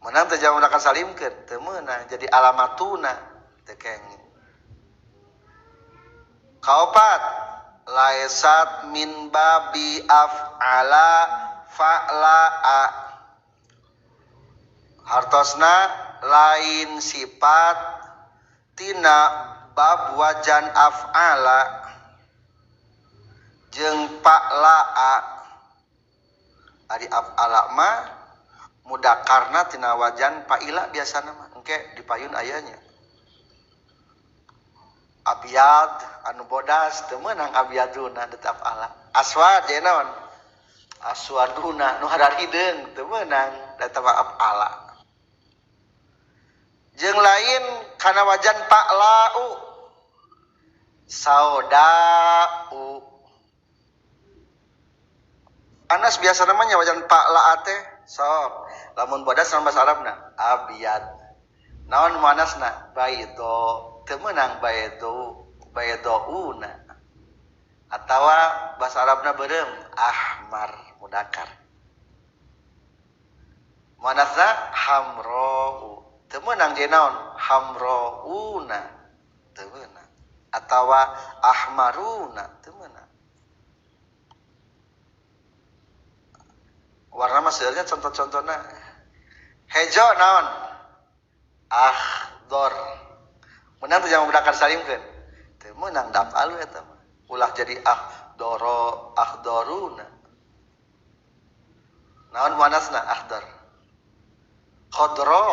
Meunang teh jamak mudzakkar salimkeun teu meunang jadi alamatuna teu kenging. Kaopat laisat min babi af'ala fa'la'a. Hartosna lain sifat tina bab wajan af'ala jeung fa'la'a. Ari af'ala mah mudzakarna tina wajan fa'ila biasana mah engke dipayun ayanya. Abyad anu bodas teu meunang abyaduna tetap ala. Aswad ye naon? Aswaduna nu hadar hideung teu meunang tetap ala. Jeung lain kana wajan pa'lau. Saudau. Anas biasa namanya wajan pa'la teh sok. Lamun bodas naon bahasa Arabna? Abyad. Naon manasna? Baido. Teu meunang baidouna. Atawa bahasa Arabna beureum ahmar mudzakkar. Manasna hamra'u. Teu meunang je naon? Hamra'una. Teu meunang. Atawa ahmaruna. Teu meunang. Warna mah seueurnya contoh-contohna. Hejo naon? Akhdar. Menang teh jamak mudzakkar salimkeun. Teu meunang daf'al eta mah. Ulah jadi akhdoruna. Naon manasna akhdar? Khadra.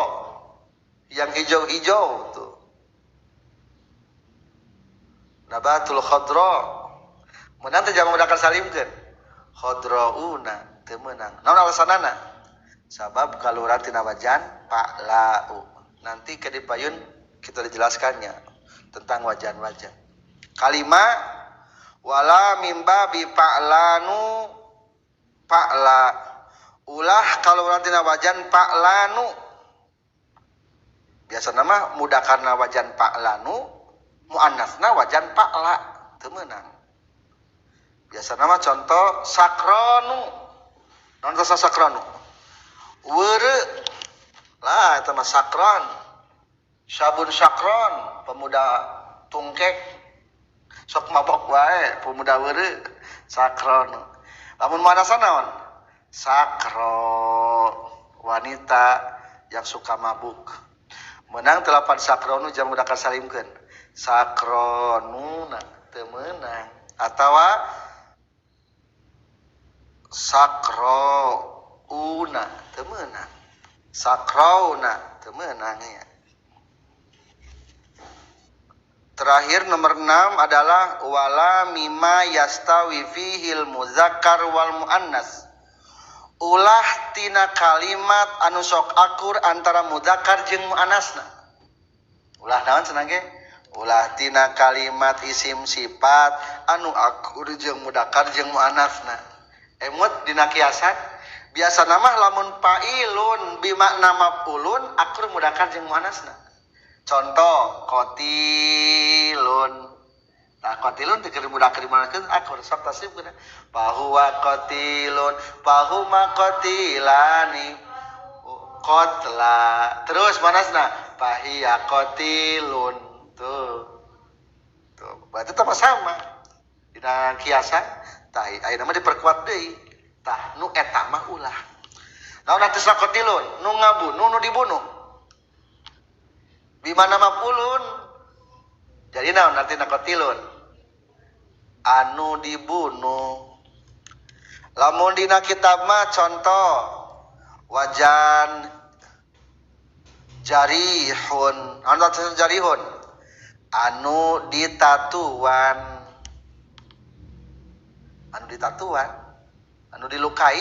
Yang hijau-hijau tuh. Nabatul khadra. Menang teh jamak mudzakkar salimkeun. Khadrauna teu meunang. Naon alasanana? Sabab kaluhur tina wajan fa'lau. Nanti ke dipayun kita dijelaskannya tentang wajan-wajan. Kalima wala mimba bi fa'lanu fa'la. Ulah kalau tina wajan fa'lanu. Biasa nama mudzakarna wajan fa'lanu, muannasna wajan fa'la. Teu meunang. Biasa nama contoh sakronu. Naon teh sakronu? Weureu. Lah eta mah sakron. Sabun sakron, pemuda tungkek. sok mabok wae pemuda weureu sakron. Lamun muannasna naon? Sakro, wanita yang suka mabuk. Menang telapan sakronu jang mudakar salimkeun. Sakronuna teu meunang atawa sakrouna teu meunang. Sakrauna teu meunang ya. Terakhir nomor 6 adalah wala mimma yastawi fihil muzakkar wal muannas. Ulah tina kalimat anu sok akur antara muzakkar jeung muannasna. Ulah naon cenah ge? Ulah tina kalimat isim sifat anu akur jeung muzakkar jeung muannasna. Emut dina kiasan biasana mah lamun fa'ilun bimakna maf'ulun akur muzakkar jeung muannasna. Contoh qatilun. Nah qatilun dikir mudakkar dimanakeun akur sok tasrifkeun. Fahuwa qatilun, fahuma qatilani. Qatla. Terus manasna? Fahiya qatilun. Tuh. Berarti sama. Dina kiasan tah ayeuna mah diperkuat deui. Tah nu eta mah ulah. Naon artisna qatilun? Nu ngabunuh, nu dibunuh. Bimana maf'ulun. Jadi naon artina qatilun? Anu dibunuh. Lamun dina kitab mah contoh wajan jarihun. Anu artina jarihun? Anu ditatuan. Anu ditatuan. Anu dilukai.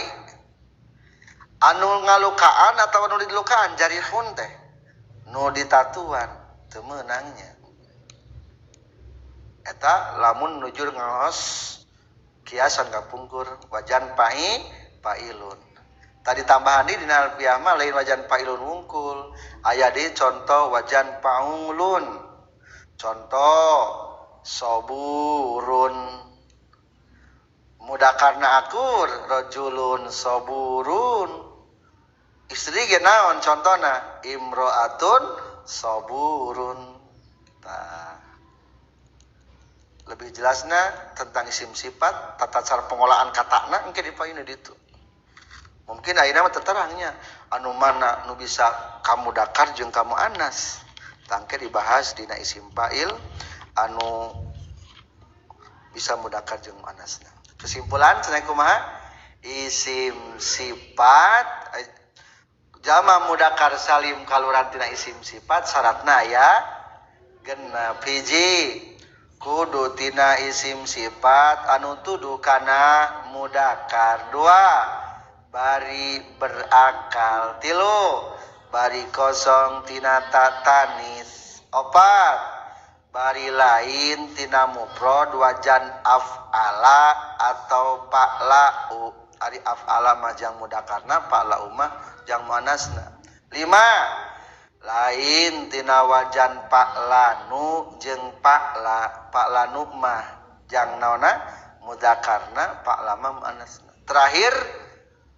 Anu ngalukaan atau anu dilukaan jarihun teh. Nu ditatuan teu meunangnya. Eta lamun nujur ngaos kiasan kapungkur wajan pailun. Tadi tambahan di dina alfiah mah lain wajan pailun wungkul. Aya deui contoh wajan paulun. Contoh soburun. Mudakarna akur rajulun soburun. Istri ge naon contona? Imro'atun soburun. Nah. Lebih jelasnya tentang isim sifat, tata cara pengolahan katana engke dipaeuna ditu. Mungkin ayeuna mah terangnya anu mana nu bisa kamu dakar jeung kamu anas. Tangke dibahas dina isim fa'il anu bisa mudakar jeung anasna. Kesimpulan cenah kumaha? Isim sifat jama mudakar salim kaluran tina isim sifat syaratna aya genep. Hiji kudu tina isim sifat anu tuduh kana mudakar. 2 bari berakal. 3 bari kosong tina tatanis. 4 bari lain tina mufrad wajan af'ala atau fa'la'u. Ari af'ala mah jang mudakarna, fa'la'u mah jang muannasna. 5 lain tina wajan fa'lanu jeung fa'lanu mah jang naonna mudzakarna, fa'la mah muannasna. Terakhir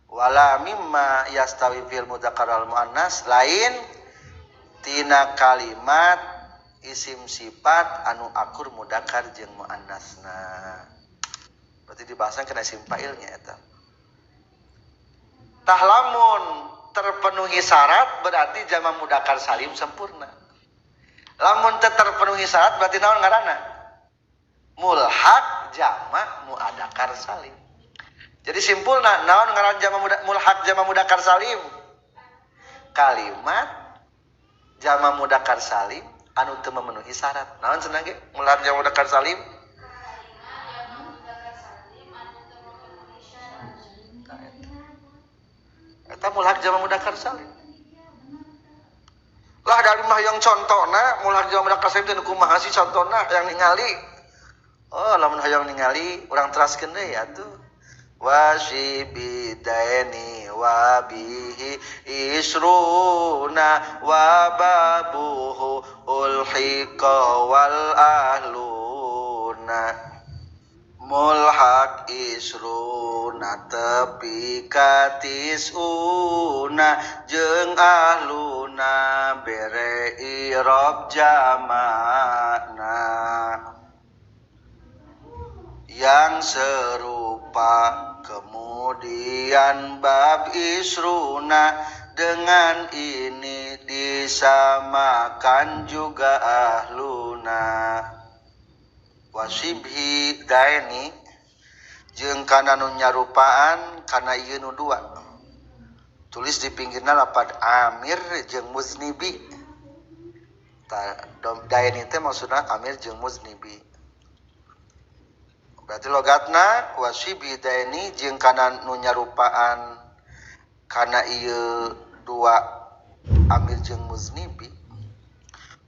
wala mimma yastawi fil mudzakkar wal muannas lain tina kalimat isim sifat anu akur mudzakkar jeung muannasna. Berarti dibahasan kana isim fa'ilnya eta. Tah lamun terpenuhi syarat berarti jama mudzakkar salim sempurna. Lamun teu terpenuhi syarat berarti naon ngaranna? Mulhaq jama muadzakkar salim. Jadi simpulna naon ngaran jama mulhaq jama mudzakkar salim? Kalimat jama mudzakkar salim anu teu memenuhi syarat. Naon cenah ge? Mulhaq jama mudzakkar salim? Eta mulhaq jama mudzakkar salim. Lah dari mah yang contona mulhaq jama mudzakkar salim teh kumaha sih contona yang ningali? Oh, lamun hayang ningali urang teraskeun deui atuh. Wasibidaini wabihi isruna wababuhu ulhiqa wal ahluna mulhaq isruna tepi katisuna jeung ahluna bere irob jamana. yang serupa. Kemudian bab isruna dengan ini disamakan juga ahluna. Wasibhi daeni jeung kana nu nyarupaan kana ieu nu dua. Tulis di pinggirna lapad amir jeung muznibi. Daeni teh maksudna amir jeung muznibi. Berarti logatna wasibi daeni jeung kana nu nyarupaan kana ieu dua amir jeung muznibi.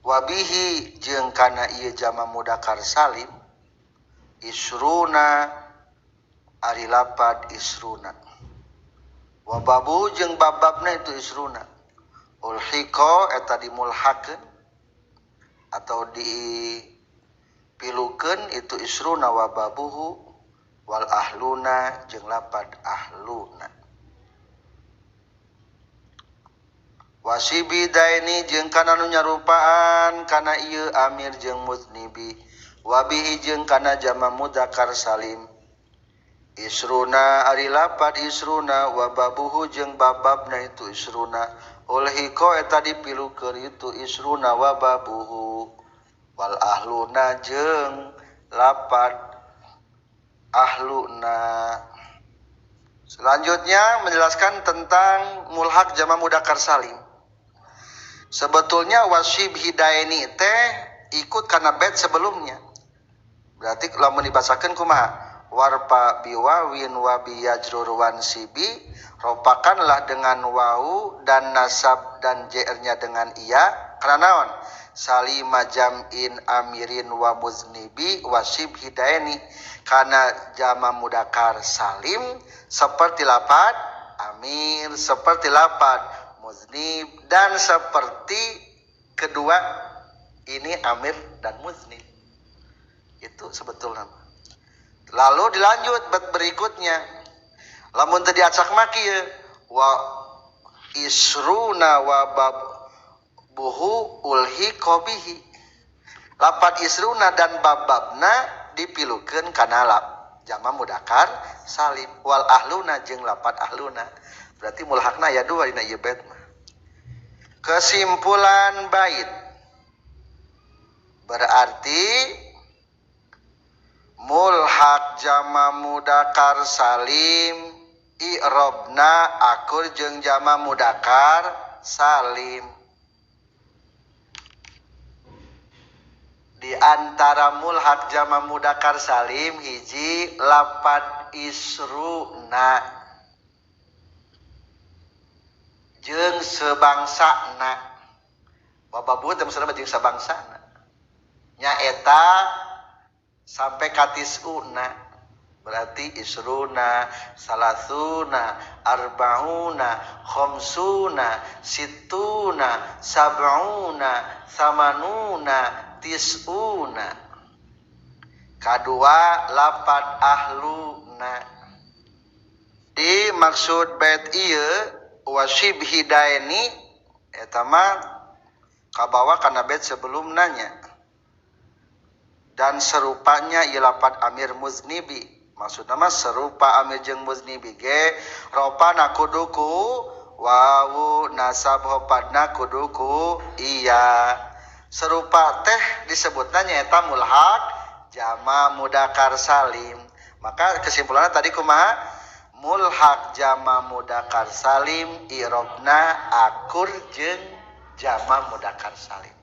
Wabihi jeung kana ieu jama mudzakkar salim isruna ari lapad isruna. Wababu jeung bababna itu isruna. Ulhiqa eta dimulhakeun atau dipilukeun itu isruna wababuhu wal ahluna jeung lapad ahluna. Wasibi daini jeung kana nu nyarupaan kana ieu amir jeung muznibi. Wabihi jeung kana jama mudzakkar salim isruna ari lapad isruna wababuhu jeung bababna itu isruna. Ulhiqa eta dipilukeun itu isruna wababuhu wal ahluna jeung lapad ahluna. Selanjutnya menjelaskan tentang mulhaq jama mudzakkar salim. Sebetulnya wasib hidaini teh ikut kana bait sebelumnya. Berarti lamun dibacakeun kumaha? Warpa biwawin wa biyajrur wan sibi, ropakanlah dengan wawu dan nasab dan jr-nya dengan iya. Karena naon? Salima jam'in amirin wa muznibi wasib hidaini. Karena jama mudzakkar salim seperti lapad amir, seperti lapad muznib, dan seperti kedua ini amir dan muznib. Itu sebetulnya. Lalu dilanjut berikutnya. Lamun tadi acak maki wa isruna wa babuhu ulhiqa bihi. Lapad isruna dan bababna dipilukeun kana jama mudzakkar salim wal ahluna jeung lapad ahluna. Berarti mulhaqna aya dua dina ieu bait mah. Kesimpulan bait berarti mulhaq jama mudzakkar salim i'rabna akur jeung jama mudzakkar salim. Di antara mulhaq jama mudzakkar salim hiji lapad isruna jeung sebangsana. Bababu teh maksudna jeung sabangsana. Nyaeta sampai katisuna. Berarti isruna, salasuna, arbauna, khamsuna, situna, sab'una, samanuna, tis'una. Kadua lapad ahluna. Di maksud bait ieu wasib hidaini eta mah kabawa kana bait sebelum nanya. Dan serupanya ieu lapad amir muznibi. Maksudna mah serupa amir jeung muznibi ge ropana kuduku wawu nasab hopadna kuduku iya. Serupa teh disebutna nyaeta mulhaq jama mudzakkar salim. Maka kesimpulannya tadi kumaha? Mulhaq jama mudzakkar salim i'rabna akur jeung jama mudzakkar salim.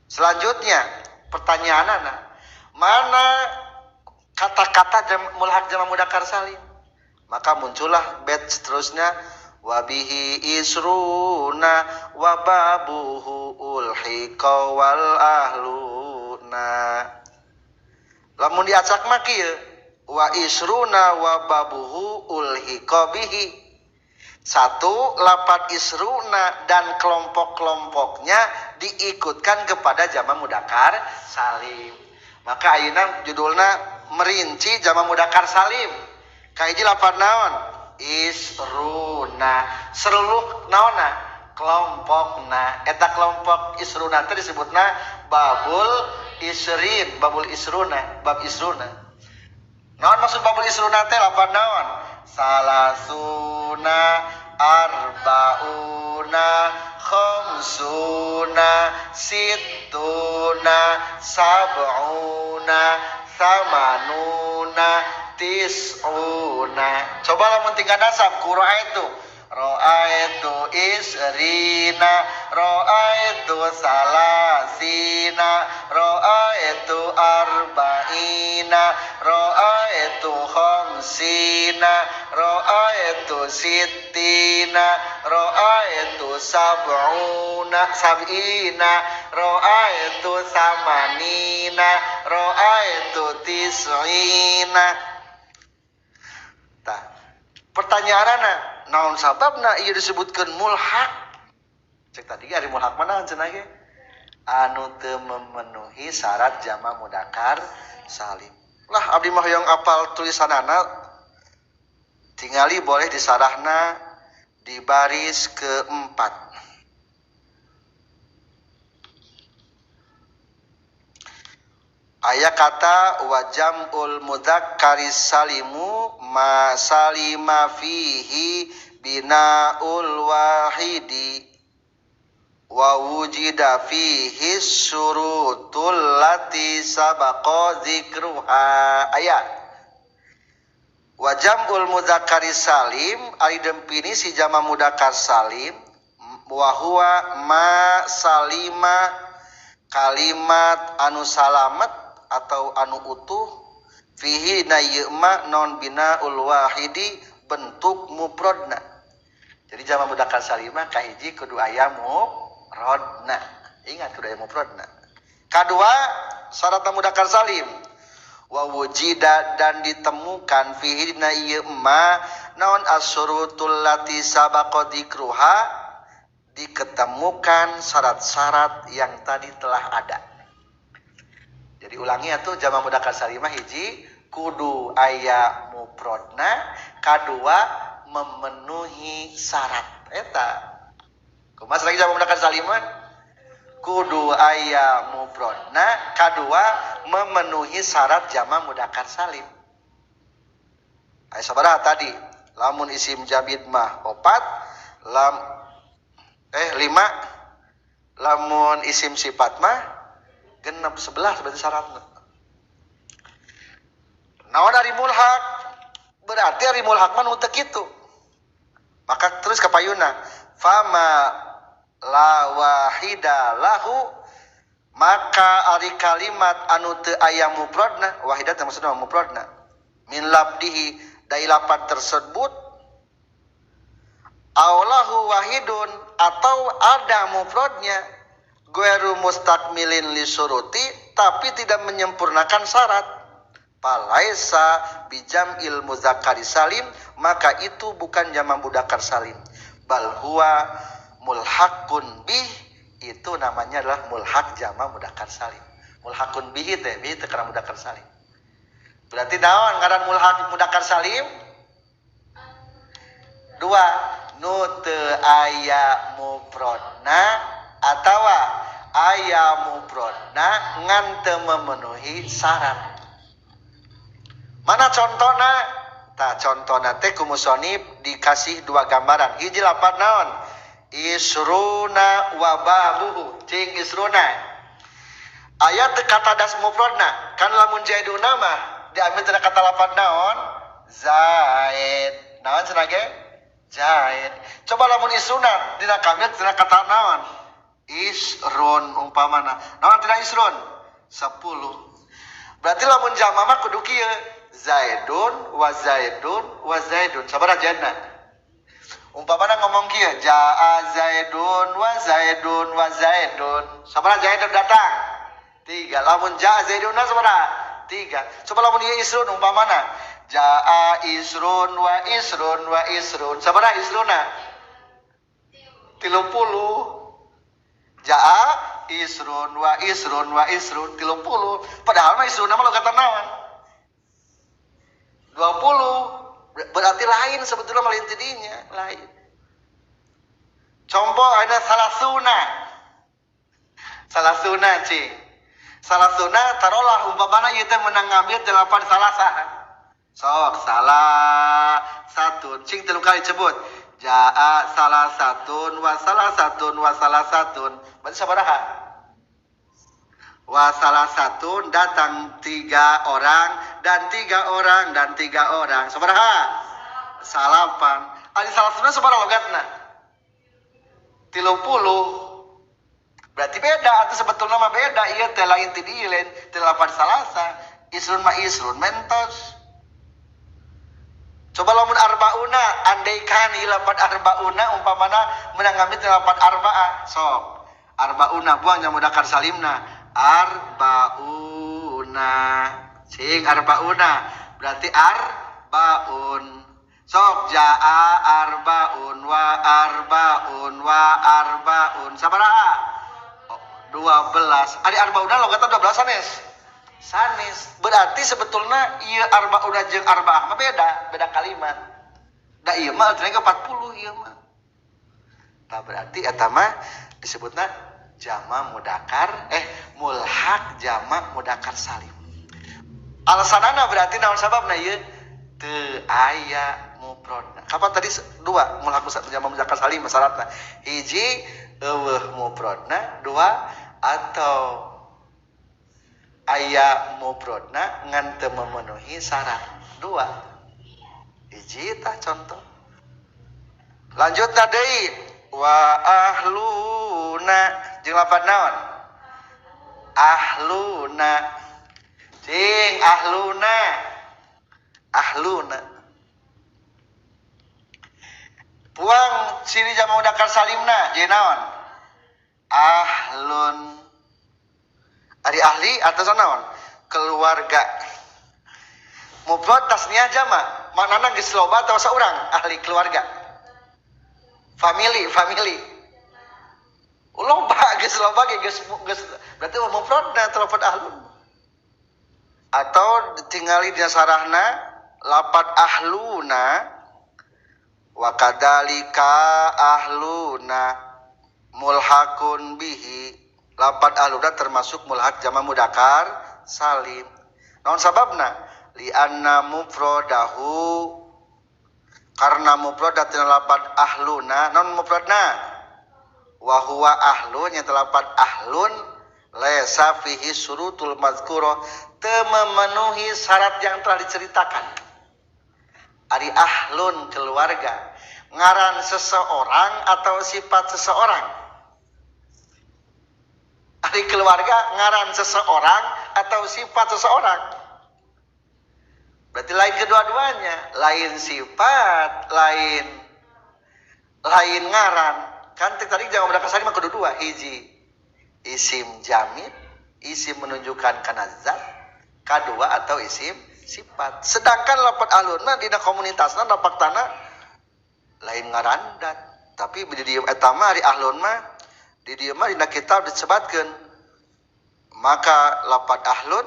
Selanjutnya pertanyaanana, mana kata-kata mulhaq jama mudzakkar salim? Maka muncullah bait seterusnya wabihi isruna wababuhu ulhiqa wal ahluna. Lamun diacak mah kieu wa isruna wababuhu ulhiqa bihi. Satu, lapad isruna dan kelompok-kelompoknya diikutkan kepada jama mudzakkar salim. Maka ayeuna judulna merinci jama mudzakkar salim. Kahiji lapad naon? Isruna. Seluruh naonna? Kelompokna. Eta kelompok isruna teh disebutna babul isrin, babul isruna, bab isruna. Naon maksud babul isruna teh lapan naon? Salasuna arbauna khamsuna sittuna sab'una samanuna tis'una. Coba lamun tinggal nasab qura itu Ra'aitu isrina Ra'aitu salasina Ra'aitu arba'ina Ra'aitu khamsina Ra'aitu sittina Ra'aitu sab'ina Ra'aitu samanina Ra'aitu tis'ina. Tah, pertanyaanana naon sababna ieu disebutkeun mulhaq? Cek tadi ari mulhaq mana cenah ge? Anu teu memenuhi syarat jama mudzakkar salim. Lah abdi mah hoyong apal tulisanana tingali boleh disarahna di baris keempat. Aya kata wa jam'ul mudzakkari salimu ma salima fihi bina'ul wahidi wa wujida fihi syurutul lati sabaqa dzikruha. Aya wa jam'ul mudzakkari salim ari dempini si jama mudzakkar salim wa huwa ma salima kalimat anu salamet atau anu utuh fihi na yema non binaul wahidi bentuk mufradna. Jadi jama mudzakkar salimah kahiji kudu aya mufradna. Ingat kudu aya mufradna. Kadua syarat mudzakkar salim wa wujida dan ditemukan fihi na yema non asyurutul lati sabaqa dzikruha diketemukan syarat-syarat yang tadi telah ada. Jadi ulangi atuh jama mudzakkar salimah hiji kudu aya mufradna, kadua memenuhi syarat eta. Kumaha lagi jama mudzakkar salimah? Kudu aya mufradna, kadua memenuhi syarat jama mudzakkar salim. Aya sabaraha tadi? Lamun isim jamid mah 4, 5. Lamun isim sifat mah genep 11 berarti syaratna. Naon ari mulhaq? Berarti ari mulhaq mah nu teu kitu. Maka terus kapayuna fama la wahida lahu maka ari kalimat anu teu aya mufradna, wahidah teh maksudna mufradna. Min labdihi dari lapan tersebut aulahu wahidun atau ada mufradnya Gueru mustakmilin li suruti tapi tidak menyempurnakan syarat. Palaisa bijam il mudzakkari salim maka itu bukan jama mudzakkar salim. Bal huwa mulhaqun bih itu namanya adalah mulhaq jama mudzakkar salim. Mulhaqun bih teh bih teh kana mudzakkar salim. Berarti naon ngaran mulhaq mudzakkar salim? Dua, nu teu aya mufradna atawa aya mufradna ngan teu memenuhi syarat. Mana contohna? Tah contohna teh ku musannif dikasih dua gambaran. Hiji lapan naon? Isruna wa babuhu. Cing isruna. Aya teu kata das mufradna. Kan lamun jaiduna mah diambil tina kata lapan naon? Zaid. Naon cenah ge? Zaid. Coba lamun isruna dina kamil tina kata naon? Isrun umpamana. Naon tina isrun? 10. Berarti lamun jama mah kudu kieu Zaidun wa Zaidun wa Zaidun. Sabaraha jadna? Umpamana ngomong kieu jaa Zaidun wa Zaidun wa Zaidun. Sabaraha Zaidun datang? 3. Lamun jaa Zaidun sabaraha? 3. Coba lamun ieu isrun umpamana jaa isrun wa isrun wa isrun. Sabaraha isruna? 30. Jaa isrun wa isrun wa isrun 30. Padahal mah isrun mah logat naon? 20. Berarti lain sebetulnya lain tidinya, lain. Contoh ada salasuna. Salasuna cing. Salasuna tarolah umpamana ieu teh menang ngambil 8 salasah. Sok salah satun. Sing 3 kali sebut. Jaa salah satun wa salah satun wa salah satun. Berarti sabaraha? Wa salah satun datang 3 orang dan 3 orang dan 3 orang. Sabaraha? Salapan. Ari salasuna sabaraha logatna? 30. Berarti beda atau sebetulnya mah beda. Ieu teh lain ti dieu lain ti lapan salasa. Isrun mah isrun mentos. Coba lamun arbauna, andaikan ilapat arbauna umpamana menangami telapat arba'ah. Sok. Arbauna buang yang mudakar salimna. Arbauna. Sing arbauna. Berarti arbaun. Sok jaa arbaun wa arbaun wa arbaun. Sabaraha? 12. Ari arbauna logatan 12 sanes. Sanis berarti sebetulnya iya arbauna jeung arbaah mah beda kalimat. Da ieu mah artinya 40 ieu mah. Tah berarti eta mah disebutna jama mudakar mulhaq jama mudakar salim. Alasanana berarti naon sababna ieu teu aya mufradna. Kapan tadi 2 mulhaq jama mudakar salim syaratna. Hiji eueuh mufradna, 2 atau aya mufradna ngan teu memenuhi syarat. 2. Hiji tah contoh. Lanjutna deui wa ahluna jeung lafaz naon? Ahluna. Cing ahluna. Ahluna. Puang ciri jamak mudzakkar salimna jadi naon? Ahlun. Ari ahli atau naon? Keluarga. Mufrad tasniah jamak. Maknana geus loba atawa saurang ahli keluarga. Family. Loba geus loba geus berarti mufradna terlafaz ahlun. Atau ditingali dina sarahna lafaz ahluna wa kadzalika ahluna mulhaqun bihi. Lafaz ahluna termasuk mulhaq jama mudzakkar salim. Naon sababna? Li anna mufradahu karena mufrad tina lafaz ahluna. Naon mufradna? Wa huwa ahlun nya lafaz ahlun laisa fihi syurutul mazkura teu memenuhi syarat yang telah diceritakan. Ari ahlun keluarga ngaran seseorang atau sifat seseorang? Ahli keluarga ngaran seseorang atau sifat seseorang. Berarti lain kedua-duanya, lain sifat, lain ngaran. Kan tadi jamak mudzakkar salim kudu 2, hiji isim jamid, isim menunjukkan kana zat, kedua atau isim sifat. Sedangkan lafaz ahluna dina komunitasna dapaktana lain ngarandat, tapi di dieu eta mah ari ahlun mah di dieu mah dina kitab disebutkeun maka lafaz ahlun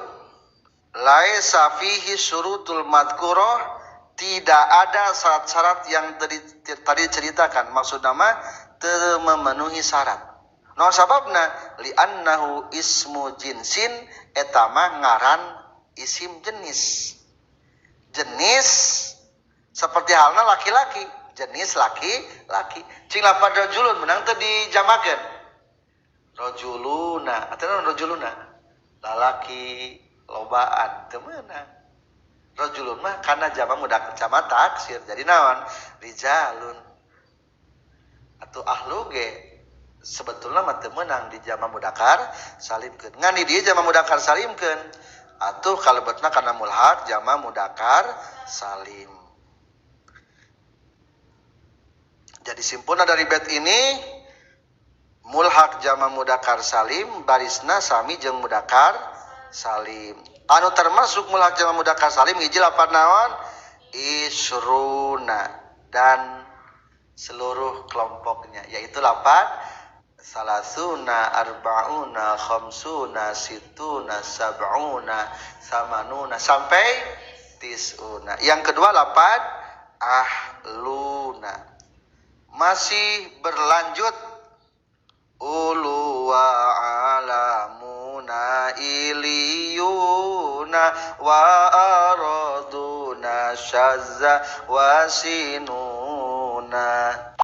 laisa fihi syurutul madhkurah, tidak ada syarat-syarat yang tadi diceritakan. Maksudna mah teu memenuhi syarat. Naon sababna? Li annahu ismu jinsin eta mah ngaran isim jenis. Jenis seperti halna laki-laki, jenis laki-laki. Cing lafaz rajulun menang teu dijamakeun. Rajuluna, atau rajuluna lalaki lobaan teu meunang. Rajulun mah kana jamak mudzakkar jamak taksir jadi naon? Rijalun. Atuh ahlu ge sebetulna mah teu meunang di jamak mudzakkar salimkeun. Ngan di dieu jamak mudzakkar salimkeun. Atuh kalebetna kana mulhaq jamak mudzakkar salim. Jadi simpulna dari bait ini mulhaq jama mudzakkar salim barisna sami jeung mudzakkar salim. Anu termasuk mulhaq jama mudzakkar salim hiji lafaz naon? Isruna dan seluruh kelompoknya yaitu lafaz salasuna arbauna khamsuna situna sab'una samanuna sampai tisuna. Yang kedua lafaz ahluna. Masih berlanjut ulu wa alamuna iliyuna wa araduna syazza wasinuna.